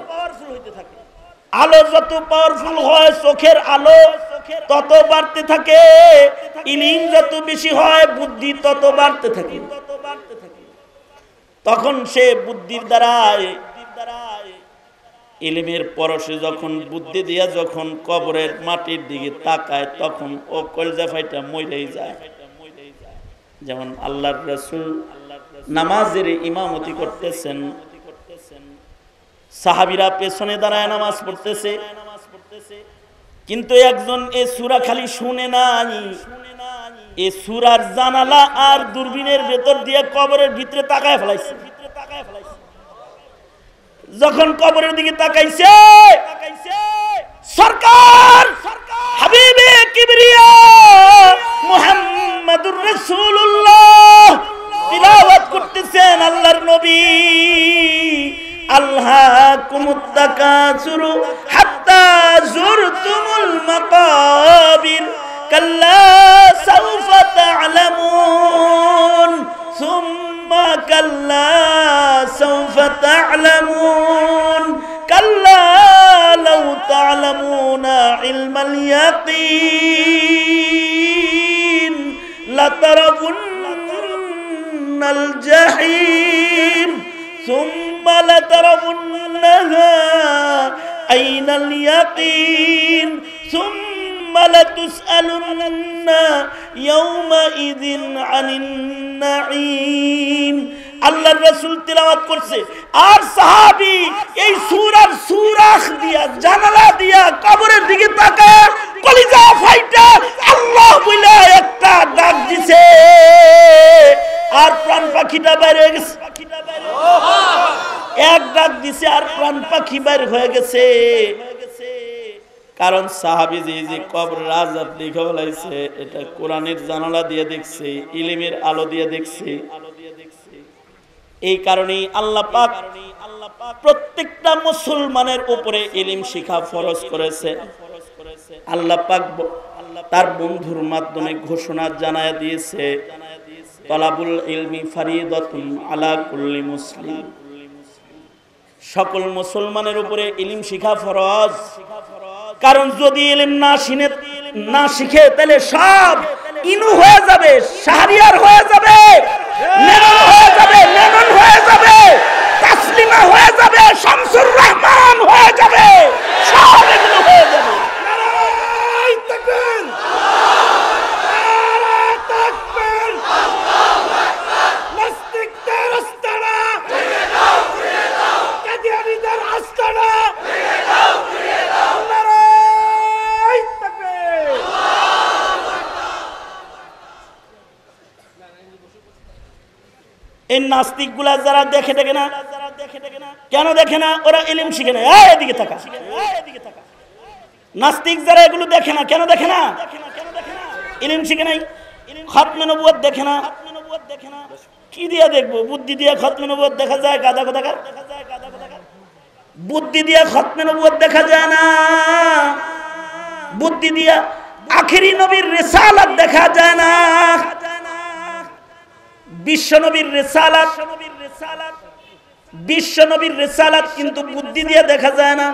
আলো যত পাওয়ারফুল হয়, চোখের আলো তত বাড়তে থাকে। ইলম যত বেশি হয় বুদ্ধি তত বাড়তে থাকে। তখন সে বুদ্ধির দ্বারাই, ইলমের পরশে যখন বুদ্ধি দিয়া যখন কবরের মাটির দিকে তাকায় তখন ও কলজা ফাইটা মইরেই যায়। যেমন আল্লাহর রাসূল নামাজের ইমামতি করতেছেন, সাহাবীরা পেছনে দাঁড়ায় নামাজ পড়তেছে, কিন্তু একজন এই সূরা খালি শুনে নাই, এই সূরার জানালা আর দূরবীনের ভেতর দিয়ে কবরের ভিতরে তাকায় ফেলাইছে। যখন কবরের দিকে তাকাইছে, সরকার হাবিবে কিবরিয়া মুহাম্মাদুর রাসূলুল্লাহ তিলাওয়াত করতেছেন আল্লাহর নবী, আলহাকুমুত তাকাসুরু হাত্তা যুরতুমুল মাকাবির কাল্লা সাউফা তা'লামুন সুম্মা কাল্লা সাউফা তা'লামুন কাল্লা লাউ তা'লামুনা ইলমাল ইয়াকিন লাতারাবুন্নাল জাহিম সুম্মা লাতারাবুন্নাহা আইনাল ইয়াকিন সুম্মা লাতুসআলুন্না ইয়াওমাইযিন আনিন নাঈম। আল্লাহর রাসূল তিলাওয়াত করছে, আর সাহাবী এই সূরার সুরাখ দিয়া জানালা দিয়া কবরের দিকে তাকায় কলিজা ফাইটা আল্লাহ বলে একটা ডাক দিছে, আর প্রাণ পাখিটা বাইরে হয়ে গেছে। এক ডাক দিছে আর প্রাণ পাখি বাইরে হয়ে গেছে। কারণ সাহাবী যে কবরের আযাব দেখে বলাইছে, এটা কোরআনের জানালা দিয়ে দেখছে, ইলমের আলো দিয়ে দেখছে। এই কারণেই আল্লাহ পাক প্রত্যেকটা মুসলমানের উপরে ইলম শিক্ষা ফরজ করেছে। আল্লাহ পাক তার বন্ধুর মাধ্যমে ঘোষণা জানায় দিয়েছে, তালাবুল ইলমি ফারিদাতুন আলা কুল্লি মুসলিম। সকল মুসলমানের উপরে ইলম শিক্ষা ফরজ। কারণ যদি ইলম না শিখে তাহলে সব ইনু হয়ে যাবে, শাহরিয়ার হয়ে যাবে, মেনন হয়ে যাবে, মেনন হয়ে যাবে, তাসলিমা হয়ে যাবে, শামসুর রহমান হয়ে যাবে, সব এগুলো হয়ে যাবে। নারায়ে তাকবীর, নারায়ে তাকবীর, আল্লাহু আকবার। নাস্তিকদের আস্তানা ভেঙে দাও, কাদিয়ানীদের আস্তানা ভেঙে দাও। নারায়ে তাকবীর। এই নাস্তিক গুলা যারা দেখে না, কেন দেখে না? ওরা ইলম শিখে না। এদিকে তাকা, নাস্তিক যারা এগুলো দেখে না, কেন দেখে না? ইলম শিখে নাই। খতমে নবুয়ত দেখে না। কি দিয়া দেখবো? বুদ্ধি দিয়া খতমে নবুয়ত দেখা যায়? গাদা কোথাকার। বুদ্ধি দিয়া খতমে নবুয়ত দেখা যায় না। বুদ্ধি দিয়া আখেরি নবীর রিসালাত দেখা যায় না। বিশ্ব নবীর রিসালাত কিন্তু বুদ্ধি দিয়ে দেখা যায় না।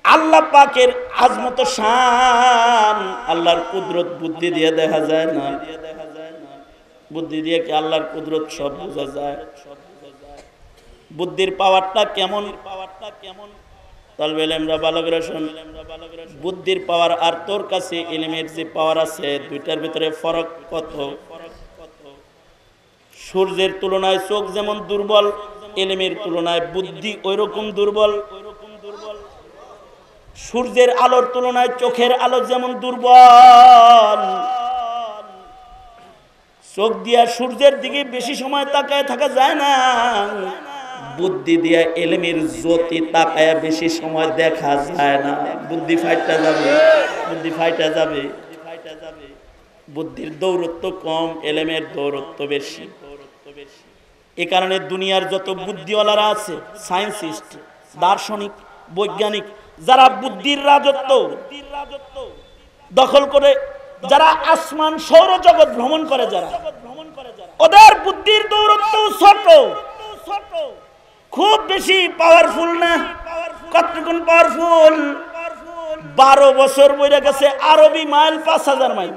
আল্লাহ পাকের আজমত শান, আল্লাহর কুদরত বুদ্ধি দিয়ে দেখা যায় না। বুদ্ধি দিয়ে কি আল্লাহর কুদরত সব বোঝা যায়? বুদ্ধির পাওয়ারটা কেমন? তাহলে ইলমরা ভালো করে শুন। বুদ্ধির পাওয়ার আর তোর কাছে ইলমের যে পাওয়ার আছে, দুইটার ভিতরে ফরক কত? সূর্যের তুলনায় চোখ যেমন দুর্বল, ইলমের তুলনায় বুদ্ধি ওইরকম দুর্বল। সূর্যের আলোর তুলনায় চোখের আলো যেমন দুর্বল। চোখ দিয়া সূর্যের দিকে বেশি সময় তাকায় থাকা যায় না। বুদ্ধি দিয়া ইলমের জ্যোতি তাকায় বেশি সময় দেখা যায় না। বুদ্ধি ফাইটা যাবে। বুদ্ধির দৌরত্ব কম, ইলমের দৌরত্ব বেশি। এ কারণে দুনিয়ার যত বুদ্ধিওয়ালারা আছে, সায়েন্টিস্ট, দার্শনিক, বৈজ্ঞানিক, যারা বুদ্ধির রাজত্ব দখল করে, যারা আসমান সৌরজগৎ ভ্রমণ করে, যারা ওদের বুদ্ধির দৌরত্ব ছোট, খুব বেশি পাওয়ারফুল না। কতটুকুন পাওয়ারফুল? 12 বছর বইরা গেছে আরবি মাইল 5000 মাইল।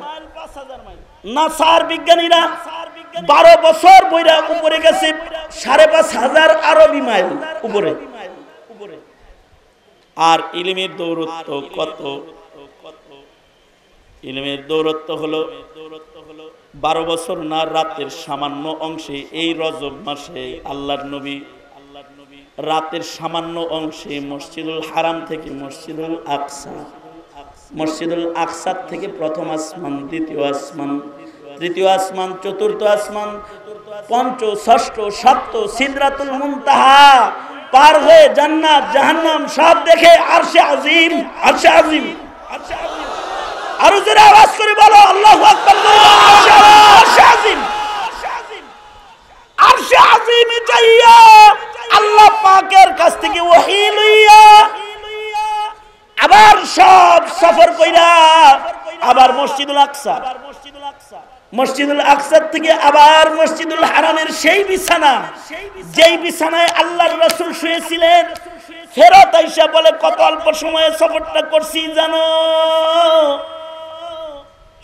নাসার বিজ্ঞানীরা 12 বছর বইরা উপরে গেছে 5500 আরবি মাইল উপরে। আর ইলমের দৌরত্ব কত? ইলমের দৌরত্ব হলো 12 বছর না, রাতের সামান্য অংশে এই রজব মাসে আল্লাহর নবী রাতের সামান্য অংশে মসজিদুল হারাম থেকে মসজিদুল আকসা থেকে প্রথম আসমান, দ্বিতীয় আসমান, তৃতীয় আসমান, চতুর্থ আসমান, পঞ্চম, ষষ্ঠ, সপ্তম সিদরাতুল মুনতাহা পার হয়ে জান্নাত জাহান্নাম সব দেখে আরশে আজিম, আরশে আজিম, আরো জোরে আওয়াজ করে বলো আল্লাহু আকবার। আরশে আজিম, আরশে আজিমে যাইয়া আল্লাহ পাকের কাছ থেকে ওহী লইয়া আবার সব সফর কইরা আবার মসজিদুল আকসা থেকে আবার মসজিদুল হারামের সেই বিছানা, যেই বিছানায় আল্লাহর রাসূল শুয়েছিলেন, ফেরত আইসা বলে কত অল্প সময়ে সফরটা করছি জানো,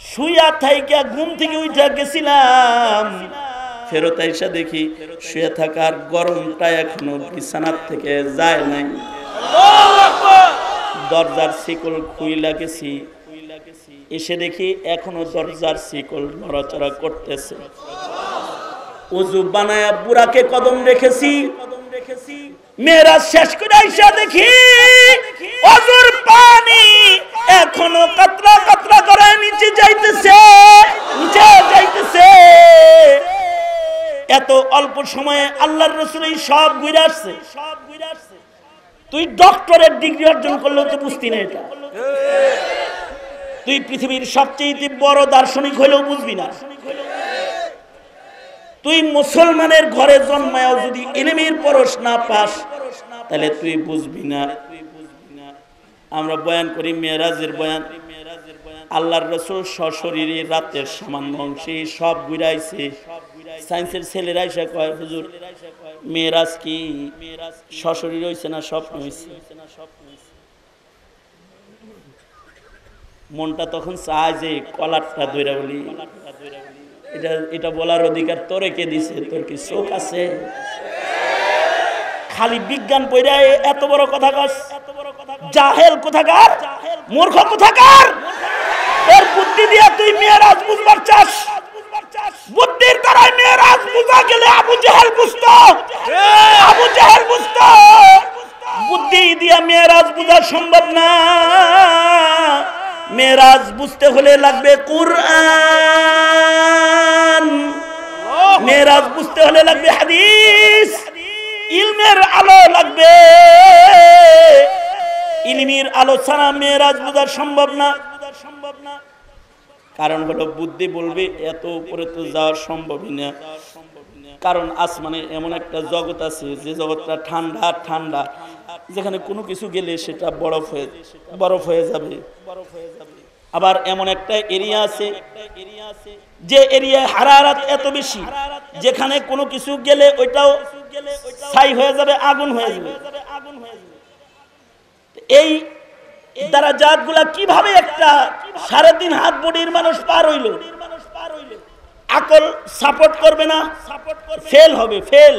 শুয়া থাইকা ঘুম থেকে উঠা গেছিলাম, ফেরত আইসা দেখি শুয়ে থাকার গরমটা এখনো বিছানার থেকে যায় নাই, দরজার শিকল খুইলা গেছি, এসে দেখি এখনো দরজার শিকল নড়াচড়া করতেছে, ওযু বানায়া বুড়াকে কদম রেখেছি, মেরাজ শেষ করে আইসা দেখি ওযুর পানি এখনো কাতরা কাতরা করে নিচে যাইতেছে, নিচে যাইতেছে। এত অল্প সময়ে আল্লাহর রাসূল এই সব ঘুরে আসছে। তুই ডক্টরের ডিগ্রি অর্জন করলেও তো বুঝতি না এটা, তুই পৃথিবীর সবচেয়ে বড় দার্শনিক হইলেও বুঝবি না, তুই মুসলমানের ঘরে জন্মায়ও যদি ইলমের পরশ না পাস তাহলে তুই বুঝবি না। আমরা বয়ান করি মেরাজের বয়ান, আল্লাহর রাসূল সশরীরে রাতের সামান্য অংশে সব ঘুরাইছে। সায়েন্সের ছেলেরা এসে কয় হুজুর মেরাজ কি সশরীরে হইছে না স্বপ্ন হইছে? মনটা তখন চায় যে কলারটা ধইরা বলি, এটা বলার অধিকার তোরে কে দিছে? তোর কি চোখ আছে? খালি বিজ্ঞান পড়া এত বড় কথা কস, জাহেল কোথাকার, মূর্খ কোথাকার, তোর বুদ্ধি দিয়া তুই মেরাজ বুঝবার চাস? বুদ্ধির দ্বারা মেরাজ বুঝা গেলে আবু জেহেল বুঝতো, আবু জেহেল বুঝতো, বুদ্ধি দিয়া মেরাজ বুঝা সম্ভব না। মেরাজ বুঝতে হলে লাগবে কুরআন, মেরাজ বুঝতে হলে লাগবে হাদিস, ইলমের আলো লাগবে, ইলমের আলো ছাড়া মেরাজ বোঝা সম্ভব না। কারণ হলো বুদ্ধি বলবে এত উপরে তো যাওয়া সম্ভবই না, কারণ আসমানে এমন একটা জগৎ আছে যে জগৎটা ঠান্ডা ঠান্ডা, যেখানে কোনো কিছু গেলে সেটা বরফ হয়ে যাবে। আবার এমন একটা এরিয়া আছে যে এরিয়ায় হারারাত এত বেশি, যেখানে কোনো কিছু গেলে ওইটাও ছাই হয়ে যাবে, আগুন হয়ে যাবে। এই দারাজাতগুলা কিভাবে একটা 3.5 হাত বডির মানুষ পার হইল? আকল সাপোর্ট করবে না, ফেল হবে, ফেল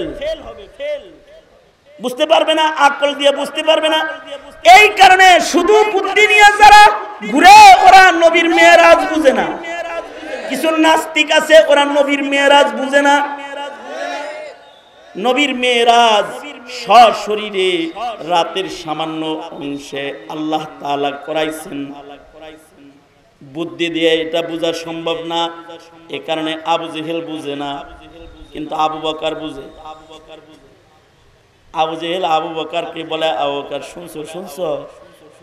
বুঝতে পারবে না, আকল দিয়ে বুঝতে পারবে না। এই কারণে শুধু বুদ্ধি নিয়ে যারা ঘুরে ওরা নবীর মেরাজ বুঝে না। কিছু নাস্তিক আছে ওরা নবীর মেরাজ বুঝে না। নবীর মেরাজ সশরীরে রাতের সামান্য অংশে আল্লাহ তাআলা করাইছেন, বুদ্ধি দিয়ে এটা বোঝা সম্ভব না। এ কারণে আবু জেহেল বুঝে না, কিন্তু আবু বকর বুঝে। আবু জেহেল আবু বকরকে বলে, আবু বকর শুনছো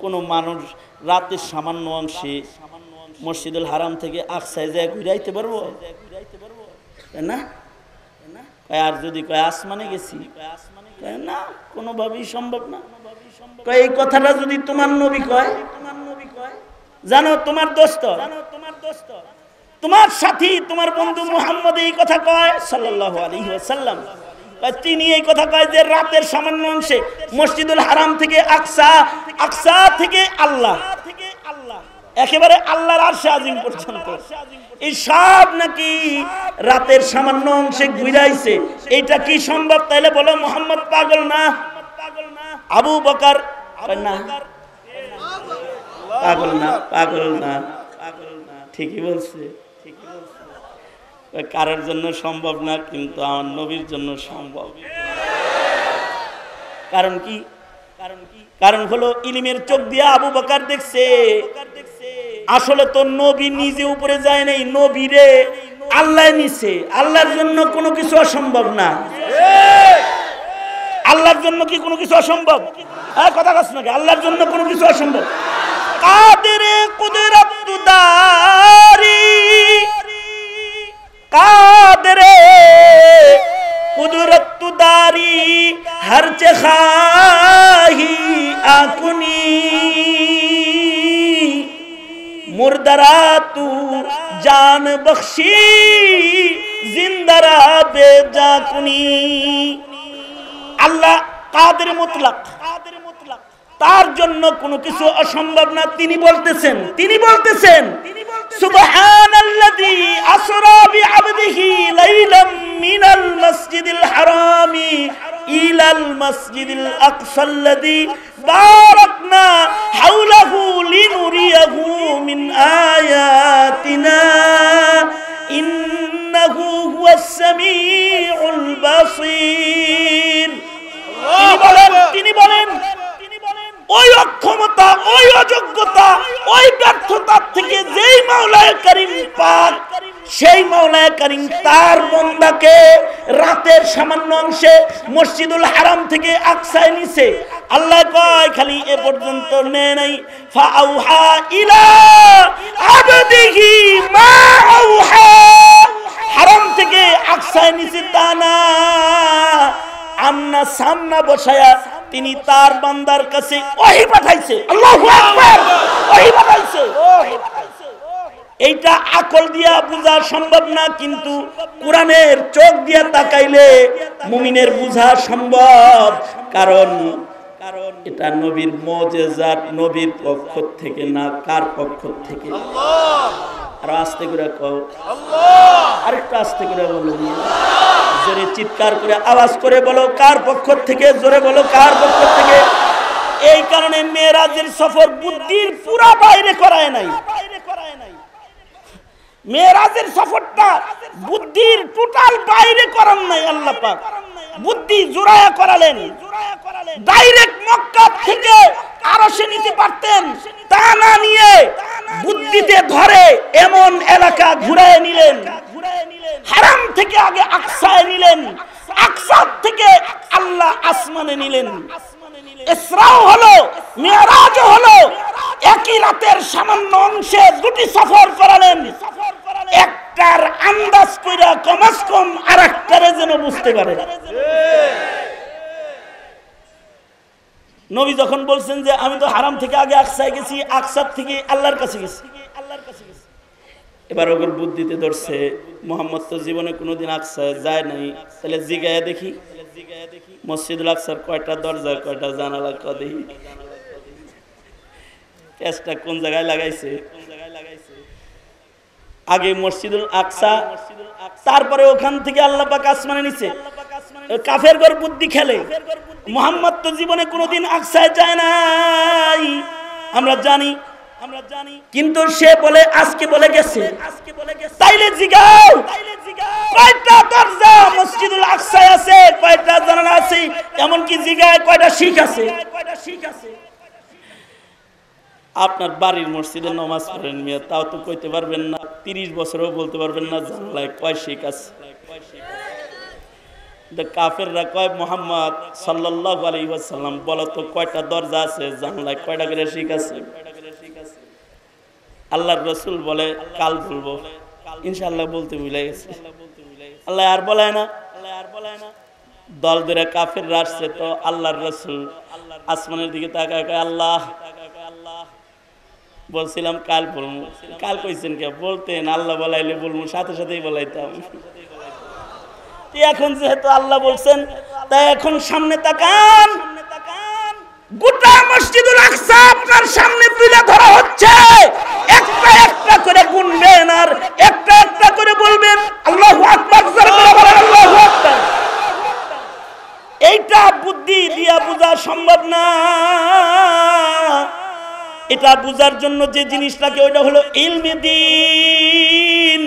কোন মানুষ রাতের সামান্য অংশে মসজিদুল হারাম থেকে আকসায় যায় ঘুরাইতে পারবো না? আর যদি কয় আসমানে গেছি, না, কোনোভাবেই সম্ভব না। এই কথাটা যদি তোমার নবী কয়, জানো তোমার দোস্ত, তোমার সাথী, তোমার বন্ধু মুহাম্মদ এই কথা কয় সাল্লাল্লাহু আলাইহি ওয়াসাল্লাম, তিনি এই কথা কয় যে রাতের সামান্য অংশে মসজিদুল হারাম থেকে আকসা, আকসা থেকে আল্লাহ, একেবারে আল্লাহর আরশে আজিম পর্যন্ত এই সব নাকি রাতের সামান্য অংশে ঘুরাইছে। এইটা কি সম্ভব? তাইলে বলো মুহাম্মদ পাগল না? আবু বকর না, পাগল না, পাগল না, ঠিকই বলছে। কারোর জন্য সম্ভব না, কিন্তু আমার নবীর জন্য সম্ভব। কারণ কি? কারণ হলো ইলমের চোখ দিয়ে আবু বকর দেখছে আসলে তো নবী নিজে উপরে যায় নাই, নবীরে আল্লাহ নিছে। আল্লাহর জন্য কোনো কিছু অসম্ভব না। আল্লাহর জন্য কি কোনো কিছু অসম্ভব? হ্যাঁ, কথা কাজ নাকি? আল্লাহর জন্য কোনো কিছু অসম্ভব। কাদেরে কুদরতদারি, কাদেরে কুদরতদারি, হর চে খাহি আকুনি, মুর্দারা তু জান বখশি, জিন্দারা বেজাকুনি। আল্লাহ কাদের মুতলাক, তার জন্য কোনো কিছু অসম্ভব না। তিনি বলতেছেন সুবহানাল্লাযী আসরা বিআবদিহি লাইলাম মিনাল মাসজিদিল হারামি ইলাল মাসজিদিল আকসাল্লাযী বারাকনা হাওলাহু লিনুরিয়াহু মিন আয়াতিনা ইন্নাহু হুয়াস সামিউল বাসীর। তিনি বলেন ওই অক্ষমতা, ওই অযোগ্যতা, ওই ব্যর্থতার থেকে যেই মাওলায়ে কারীম পাক, সেই মাওলায়ে কারীম তার বান্দাকে রাতের সামান্য অংশে মসজিদুল হারাম থেকে আকসায় নিছে। আল্লাহ কয় খালি এ পর্যন্ত নেয় নাই, ফাআউহা ইলা আবদিহি মা আউহা, হারাম থেকে আকসায় নিছে তা না, আমনা সামনা বসায়া তিনি তার বান্দার কাছে ওহী পাঠাইছে। আল্লাহু আকবার, ওহী পাঠাইছে। এইটা আকল দিয়া বোঝা সম্ভব না, কিন্তু কোরআনের চোখ দিয়া তাকাইলে মুমিনের বোঝা সম্ভব। কারণ এটা নবীর মুজিজাত, নবীর পক্ষ থেকে না। কার পক্ষ থেকে? আর আস্তে করে কও, আরেকটু আস্তে করে বলো, জোরে চিৎকার করে আওয়াজ করে বলো, কার পক্ষ থেকে? জোরে বলো, কার পক্ষ থেকে? এই কারণে মেরাজের সফর বুদ্ধির পুরা বাইরে করায় নাই। মেরাজের সফরটা বুদ্ধির টোটাল বাইরে করান নাই আল্লাহ পাক, বুদ্ধি জোড়ায়া করালেন। ডাইরেক্ট মক্কা থেকে আরশে নিতে পারতেন, তা না নিয়ে বুদ্ধিতে ধরে এমন এলাকা ঘুরায় নিলেন। হারাম থেকে আগে আকসায় নিলেন, আকসা থেকে আল্লাহ আসমানে নিলেন। ইসরাও হলো, মিরাজও হলো, একই রাতের সামান্য অংশে দুটি সফর করালেন। একটার আন্দাজ কইরা কমাস কম আরেকটারে যেন বুঝতে পারে। নবী যখন বলছেন যে আমি তো হারাম থেকে আগে আকসায় গেছি, আকসার থেকে আল্লাহর কাছে গেছি, এবার ওর বুদ্ধিতে ধরছে মুহাম্মদ তো জীবনে কোনোদিন আকসায় যায় নাই, তাহলে জিগায়া দেখি মসজিদুল আকসার কয়টা দরজা, কয়টা জানালা, কদেই পেঁচটা কোন জায়গায় লাগাইছে। আগে মসজিদুল আকসা, তারপরে ওখান থেকে আল্লাহ পাক আসমানে নিছে। কাফের ঘর বুদ্ধি খেলে, মুহাম্মদ তো জীবনে কোনোদিন আকসায় যায় নাই, আমরা জানি, কিন্তু সে বলে আজকে বলে গেছে। তাইলে জিগাও কয়টা দরজা মসজিদুল আকসায় আছে, কয়টা জানালা আছে, এমনকি জিগায় কয়টা শিখ আছে। আপনার বাড়ির মসজিদে নামাজ পড়েন মিয়া, তাও তো কইতে পারবেন না, 30 বছরও বলতে পারবেন না জানলায় কয় শিখ আছে। কাফেররা কয় মুহাম্মদ সাল্লাল্লাহু আলাইহি ওয়াসাল্লাম বলো তো কয়টা দরজা আছে, জানলায় কয়টা করে শিখ আছে। আল্লাহর রাসূল বলে কাল বলবো, ইনশাআল্লাহ বলতে ভুলে গেছে। আল্লাহ আর বলায় না, দল ধরে কাফেররা আসছে, তো আল্লাহর রাসূল আসমানের দিকে তাকায় কয় আল্লাহ বলছিলাম কাল বলবো। কাল কইছেন কে? বলতেন আল্লাহ বলাইলে বলবো, সাথে সাথেই বলাইতাম। এখন যেহেতু আল্লাহ বলছেন, তাই এখন সামনে তাকান, গোটা মসজিদুল আকসা আপনার সামনে তুলে ধরা হচ্ছে। একটা একটা করে গুনবেন আর একটা একটা করে বলবেন আল্লাহু আকবার, আল্লাহু আকবার। এইটা বুদ্ধি দিয়া বোঝা সম্ভব না। এটা বুঝার জন্য যে জিনিসটাকে, ওইটা হলো ইলমে দ্বীন।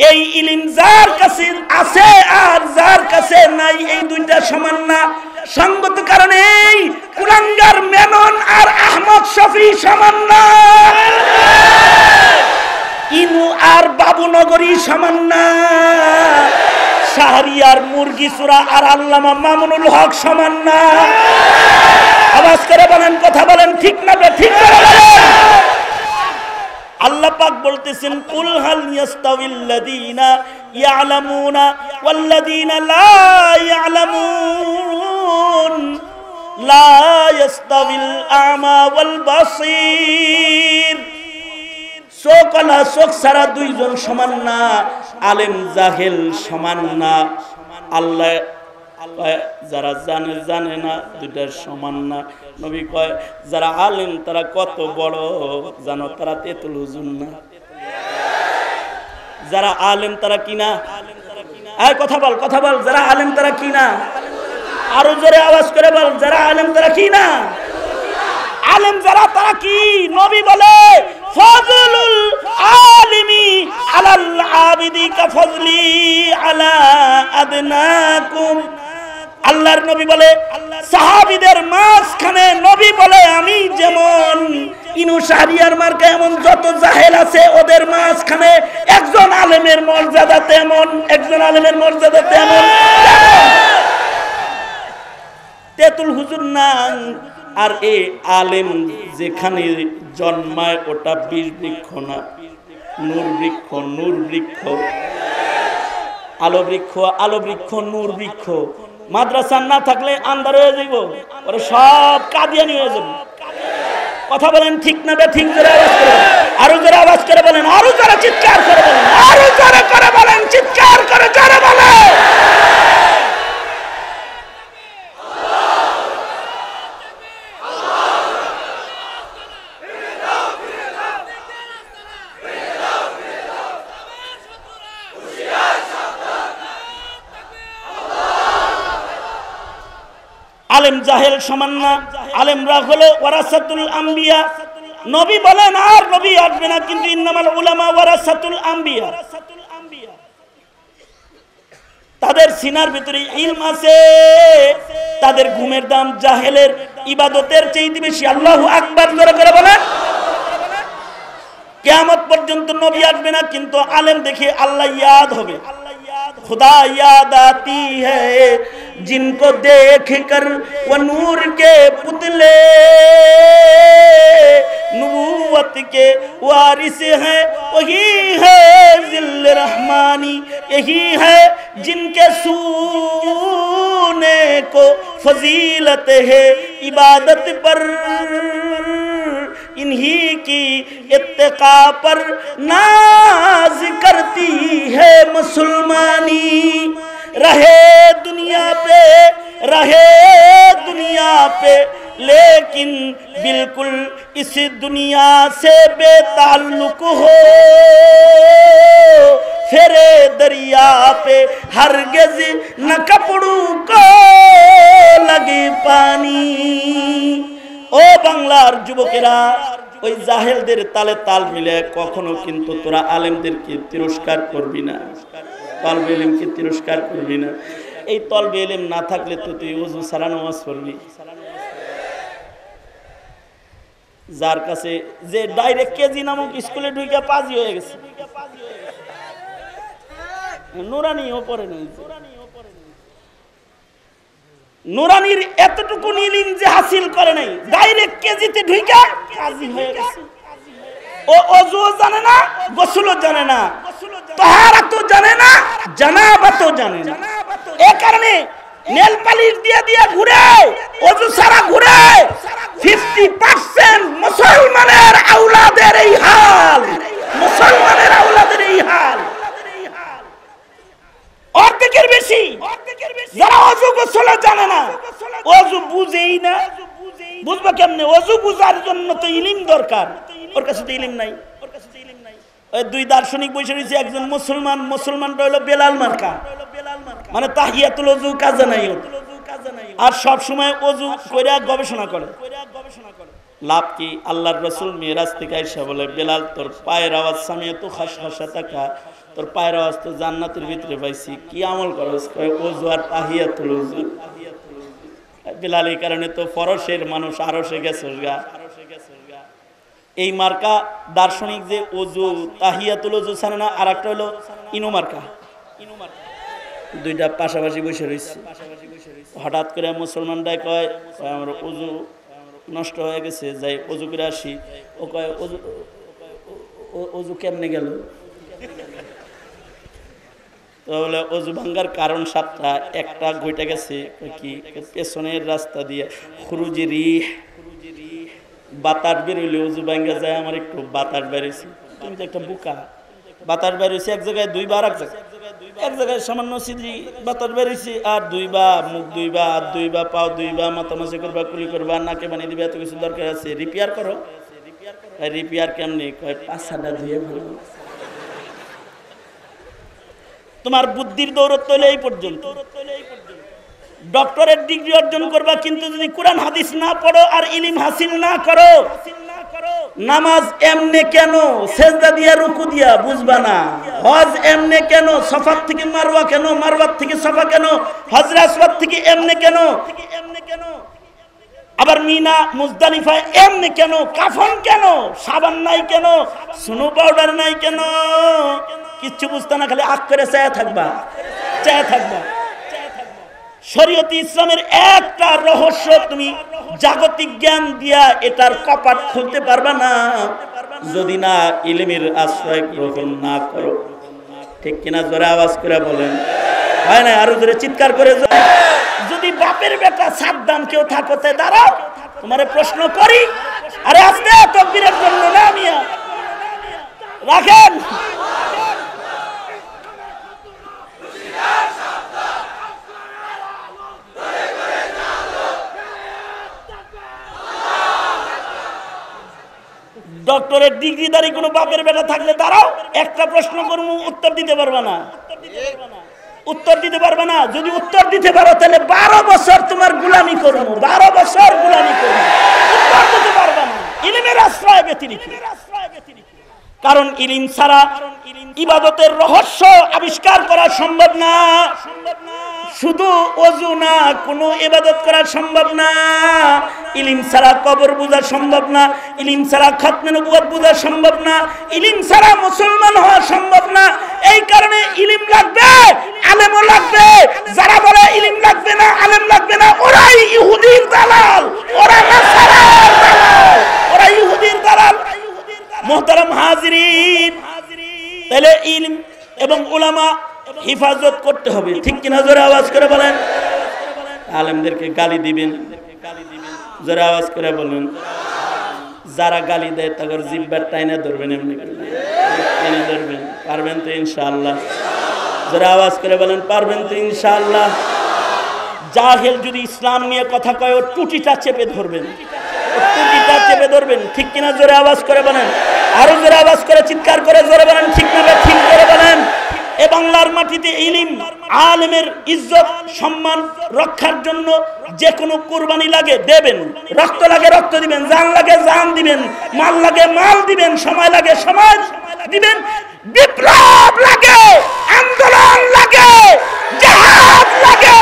এই ইলম যার কাছে আছে আর যার কাছে নাই, এই দুইটা সমান না। সঙ্গত কারণে এই কুলাঙ্গার মেনন আর আহমদ শফি সমান না, ইনু আর বাবুনগরী সমান না, শাহরিয়ার মুরগিচূড়া আর আল্লামা মামুনুল হক সমান না। আওয়াজ করে বলেন, কথা বলেন, ঠিক না ঠিক করে বলেন। আল্লাহ পাক বলতেছেন, কুল হাল ইয়াস্তাবিল্লাযীনা ইয়ালামুনা ওয়াল্লাযীনা লা ইয়ালামুন, লা ইয়াস্তাবিল আমা ওয়াল বাসীর। চোখওয়ালা চোখ ছাড়া দুইজন সমান না, আলেম জাহেল সমান না। আল্লাহ যারা জানে জানে না, দুইটার সমান না। নবী কয় যারা আলেম তারা কত বড় জানো, তারা তেতুল হুজুর না। যারা আলেম তারা কিনা, এই কথা বল, কথা বল, যারা আলেম তারা কিনা, আরো জোরে আওয়াজ করে বল, যারা আলেম তারা কিনা। আলেম যারা তারা কি? নবী বলে ফজলুল আলিমি আলাল আবিদি কাফজলি আলা আদনাকুম। আল্লাহর নবী বলে সাহাবীদের মাঝখানে নবী বলে আমি যেমন, ইনু শাহরিয়ার মার্কা এমন যত জাহেল আছে ওদের মাঝখানে একজন আলেমের মর্যাদা তেমন, একজন আলেমের মর্যাদা তেমন। তেতুল হুজুর না। আর এই আলেম যেখানে জন্মায় ওটা বিষ বৃক্ষ না, নূর বৃক্ষ, নূর বৃক্ষ, আলো বৃক্ষ, আলো বৃক্ষ, নূর বৃক্ষ। মাদ্রাসা না থাকলে আন্ধার হয়ে যাইব, ওরা সব কাদিয়ানি হয়ে যাবে। কথা বলেন, ঠিক না ঠিক? জোরে আওয়াজ করে, আরো জোরে আওয়াজ করে বলেন, আরো জোরে চিৎকার করে বলেন, আরো জোরে করে বলেন, চিৎকার করে জোরে বলেন। আলেম জাহেল সমান না। আলেমরা হলো ওয়ারাসাতুল আম্বিয়া। নবী বলেন আর নবী আসবে না, কিন্তু ইন্নামাল উলামা ওয়ারাসাতুল আম্বিয়া। তাদের সিনার ভিতরে ইলম আছে, তাদের ঘুমের দাম জাহেলের ইবাদতের চাইতে বেশি। আল্লাহু আকবার জোরে করে বলেন। কিয়ামত পর্যন্ত নবী আসবে না, কিন্তু আলেম দেখে আল্লাহ ইয়াদ হবে। खुदा याद आती है जिनको देख कर वो नूर के पुतले, नबूवत के वारिस हैं वही है जिल्ल रहमानी, यही है जिनके सूने को फजीलत है इबादत पर, इन्हीं की इत्तिका पर नाज करती है मुसलमानी। रहे दुनिया पे लेकिन बिल्कुल इस दुनिया से बेताल्लुक हो, फेरे दरिया पे हरगिज न कपड़ों को लगे पानी। ও বাংলার যুবকেরা, ওই জাহেলদের তালে তাল মিলে কখনো কিন্তু তোরা আলেমদেরকে তিরস্কার করবি না, তলবে ইলমকে তিরস্কার করবি না। এই তলবে ইলম না থাকলে তো তুই ওযু ছাড়া নামাজ পড়বি। যার কাছে যে ডাইরেক্ট কেজি নামক স্কুলে ঢুকে পাজি হয়ে গেছে, নুরানিও পড়ে নাই, নুরানির এতটুকু ইলম যে হাসিল করে নাই, ডাইরেক্ট কেজিতে ঢুকে কাজী হয়ে গেছে। ও ওযু জানে না, গোসলও জানে না, তাহারাতও জানে না, জানাবাতও জানে না। এই কারণে নেল পালিশ দিয়ে দিয়ে ঘুরে, ওযু ছাড়া ঘুরে। 50% মুসলমানের আওলাদের এই হাল, মুসলমানের আওলাদের এই হাল। অর্ধেকের বেশি যারা ওযু গোসল জানে না, ওযু বুঝেই না। বুঝবা কেমনে? ওযু বুঝার জন্য তো ইলম দরকার, ওর কাছে তো ইলম নাই। ওই দুই দার্শনিক বসে রয়েছে, একজন মুসলমানটা হলো বেলাল মার্কা, মানে তাহিয়াতুল ওযু কাজা নাই, আর সব সময় ওযু কইরা গবেষণা করে। লাভ কি? আল্লাহর রাসূল মিরাজ থেকে আয়েশা বলে, বেলাল তোর পায়ের আওয়াজ সামিয়াতু খাশখাশাতাকা তোর পায়ের আওয়াজ তো জান্নাতের ভিতরে পাইছি, কি আমল করস? কয় ওযু আর তাহিয়াতুল ওযু। বিলাল এই কারণে তো ফরশের মানুষ আরশে গেছস গা। এই মার্কা দার্শনিক যে ওযু তাহিয়াতুল ওযু ছাড়ে না, আর একটা হলো ইনু মার্কা, দুইটা পাশাপাশি বসে রয়েছে। হঠাৎ করে মুসলমানরাই কয় আমার ওযু নষ্ট হয়ে গেছে, যাই ওযু করে আসি। ও কয় ওযু কেমনে গেল? তো বলে ওযু ভাঙ্গার কারণ 7টা, একটা ঘটে গেছে কি পেছনের রাস্তা দিয়ে খুরুজি রিহ, বাতাস বেরোইলে ওযু ভাঙ্গা যায়। আমার একটু বাতাস বেরোইছে, তুমি তো একটা বোকা। বাতাস বেরোইছে এক জায়গায় দুইবার, এক জায়গায় সামান্য সিদ্ধি বাতাস বেরোইছে, আর দুইবার মুখ দুইবা, হাত দুইবা, পাও দুইবা, মাথা মাসে করবা, কুলি করবা, নাকে বানিয়ে দিবে, এত কিছু দরকার আছে। রিপেয়ার করো। রিপেয়ার কেমনি? কয় পাছাটা ধুয়ে ভালো। তোমার বুদ্ধির দৌড়ত্ব হলে এই পর্যন্ত। ডক্টরেট ডিগ্রি অর্জন করবা, কিন্তু যদি কোরআন হাদিস না পড়ো আর ইলম হাসিল না করো, নামাজ এমনে কেন, সেজদা দিয়া রুকু দিয়া বুঝবা না। হজ এমনে কেন, সফা থেকে মারওয়া কেন, মারওয়া থেকে সফা কেন, হজরে আসওয়াদ থেকে এমনে কেন, আবার মিনা মুজদালিফায় এমনে কেন, কাফন কেন, সাবান নাই কেন, স্নো পাউডার নাই কেন, কিচ্ছু বুঝতে না, খালি আখ করে চায়া থাকবা। শরীয়তে ইসলামের একটা রহস্য তুমি জাগতিক জ্ঞান দিয়া এটার কপাট খুলতে পারবা না যদি না ইলমের আশ্রয় গ্রহণ না করো। ঠিক কিনা? জোরে আওয়াজ করে বলেন। হয় না? আরো জোরে চিৎকার করে। যদি বাপের বেটা সাদ্দাম কেউ থাকো তে দাঁড়াও, তোমারে প্রশ্ন করি। আরে আস্তে, তাকবীরের জন্য না মিয়া, রাখেন। ডক্টরের ডিগ্রিধারী কোনো বাপের বেটা থাকলে দাঁড়াও, একটা প্রশ্ন করবো, উত্তর দিতে পারবে না। যদি উত্তর দিতে পারো তাহলে 12 বছর তোমার গোলামি করবো, 12 বছর গোলামি করবো। উত্তর দিতে পারবে না, ইলমের আশ্রয় ব্যতিরিক্ত। কারণ ইলম ছাড়া ইবাদতের রহস্য আবিষ্কার করা সম্ভব না। শুধু ওযু না, কোনো ইবাদত করা সম্ভব না। ইলম ছাড়া কবর বোঝা সম্ভব না, ইলম ছাড়া খাতমে নবুয়ত বোঝা সম্ভব না, ইলম ছাড়া মুসলমান হওয়া সম্ভব না। এই কারণে ইলম লাগবে, আলেমও লাগবে। যারা বলে ইলম লাগবে না, আলেম লাগবে না, ওরাই ইহুদির দালাল, ওরা নাসারার দালাল, ওরা ইহুদির দালাল। মুহতারাম হাজিরিন, তাহলে ইলম এবং উলামা হিফাজত করতে হবে। ঠিক কিনা? জোরে আওয়াজ করে বলেন। আলেমদেরকে গালি দিবেন, জোরে আওয়াজ করে বলেন। যারা গালি দেয় তাদের জিহ্বার টাইনা ধরবেন, এমনি টেনে ধরবেন। পারবেন তো ইনশাআল্লাহ? জোরে আওয়াজ করে বলেন, পারবেন তো ইনশাআল্লাহ? জাহেল যদি ইসলাম নিয়ে কথা কয়, ওর টুটিটা চেপে ধরবেন, ঠিক কিনা? জোরে আওয়াজ করে বলেন। আরো জোরে আওয়াজ করে চিৎকার করে জোরে বলেন, ঠিক না? ঠিক করে বলেন। এ বাংলার মাটিতে ইলম, আলেমের ইজ্জত সম্মান রক্ষার জন্য যে কোনো কুরবানি লাগে দেবেন, রক্ত লাগে রক্ত দিবেন, জান লাগে জান দিবেন, মাল লাগে মাল দিবেন, সময় লাগে সময় দিবেন। বিপ্লব লাগে, আন্দোলন লাগে, জিহাদ লাগে,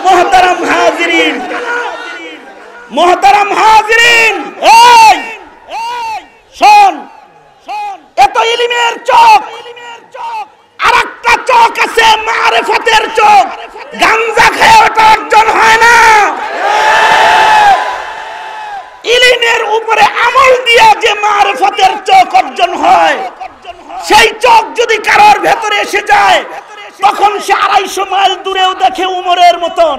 মোহতারাম হাজিরিন, মোহতারাম হাজিরিন, এই শোন, এত ইলমের চোখ, আরেকটা চোখ আছে মারিফতের চোখ। গাঞ্জা খেয়ে ওটা অর্জন হয় না। ইলমের উপরে আমল দিয়া যে মারিফতের চোখ অর্জন হয়, সেই চোখ যদি কারোর ভেতরে এসে যায়, তখন সে 250 মাইল দূরেও দেখে উমরের মতন।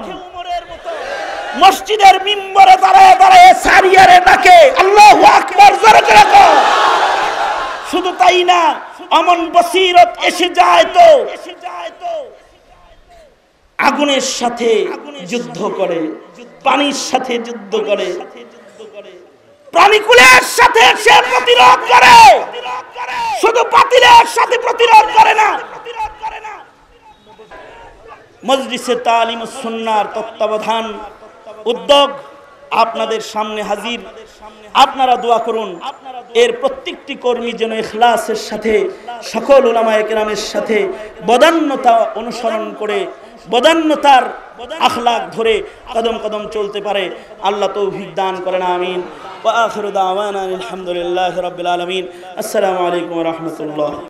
মসজিদের মিম্বরে দাঁড়ায় দাঁড়ায় সারিয়ারে ডাকে আল্লাহু আকবার, জোরে করে কও। শুধু তাই না, অমন বসিরত এসে যায় তো আগুনের সাথে যুদ্ধ করে, পানির সাথে যুদ্ধ করে, প্রাণীকুলের সাথে সে প্রতিরোধ করে, শুধু বাতিলের সাথে প্রতিরোধ করে না। মজলিসে তালিম সুন্নাহর তত্ত্বাবধান উদ্যোগ আপনাদের সামনে হাজির। আপনারা দোয়া করুন এর প্রত্যেকটি কর্মী যেন ইখলাসের সাথে সকল উলামায়ে কেরামের সাথে বদান্যতা অনুসরণ করে বদান্যতার আখলাক ধরে কদম কদম চলতে পারে। আল্লাহ তৌফিক দান করেন, আমিন। ওয়া আখিরু দাওয়ানা আলহামদুলিল্লাহি রাব্বিল আলামিন। আসসালামু আলাইকুম ওয়া রাহমাতুল্লাহ।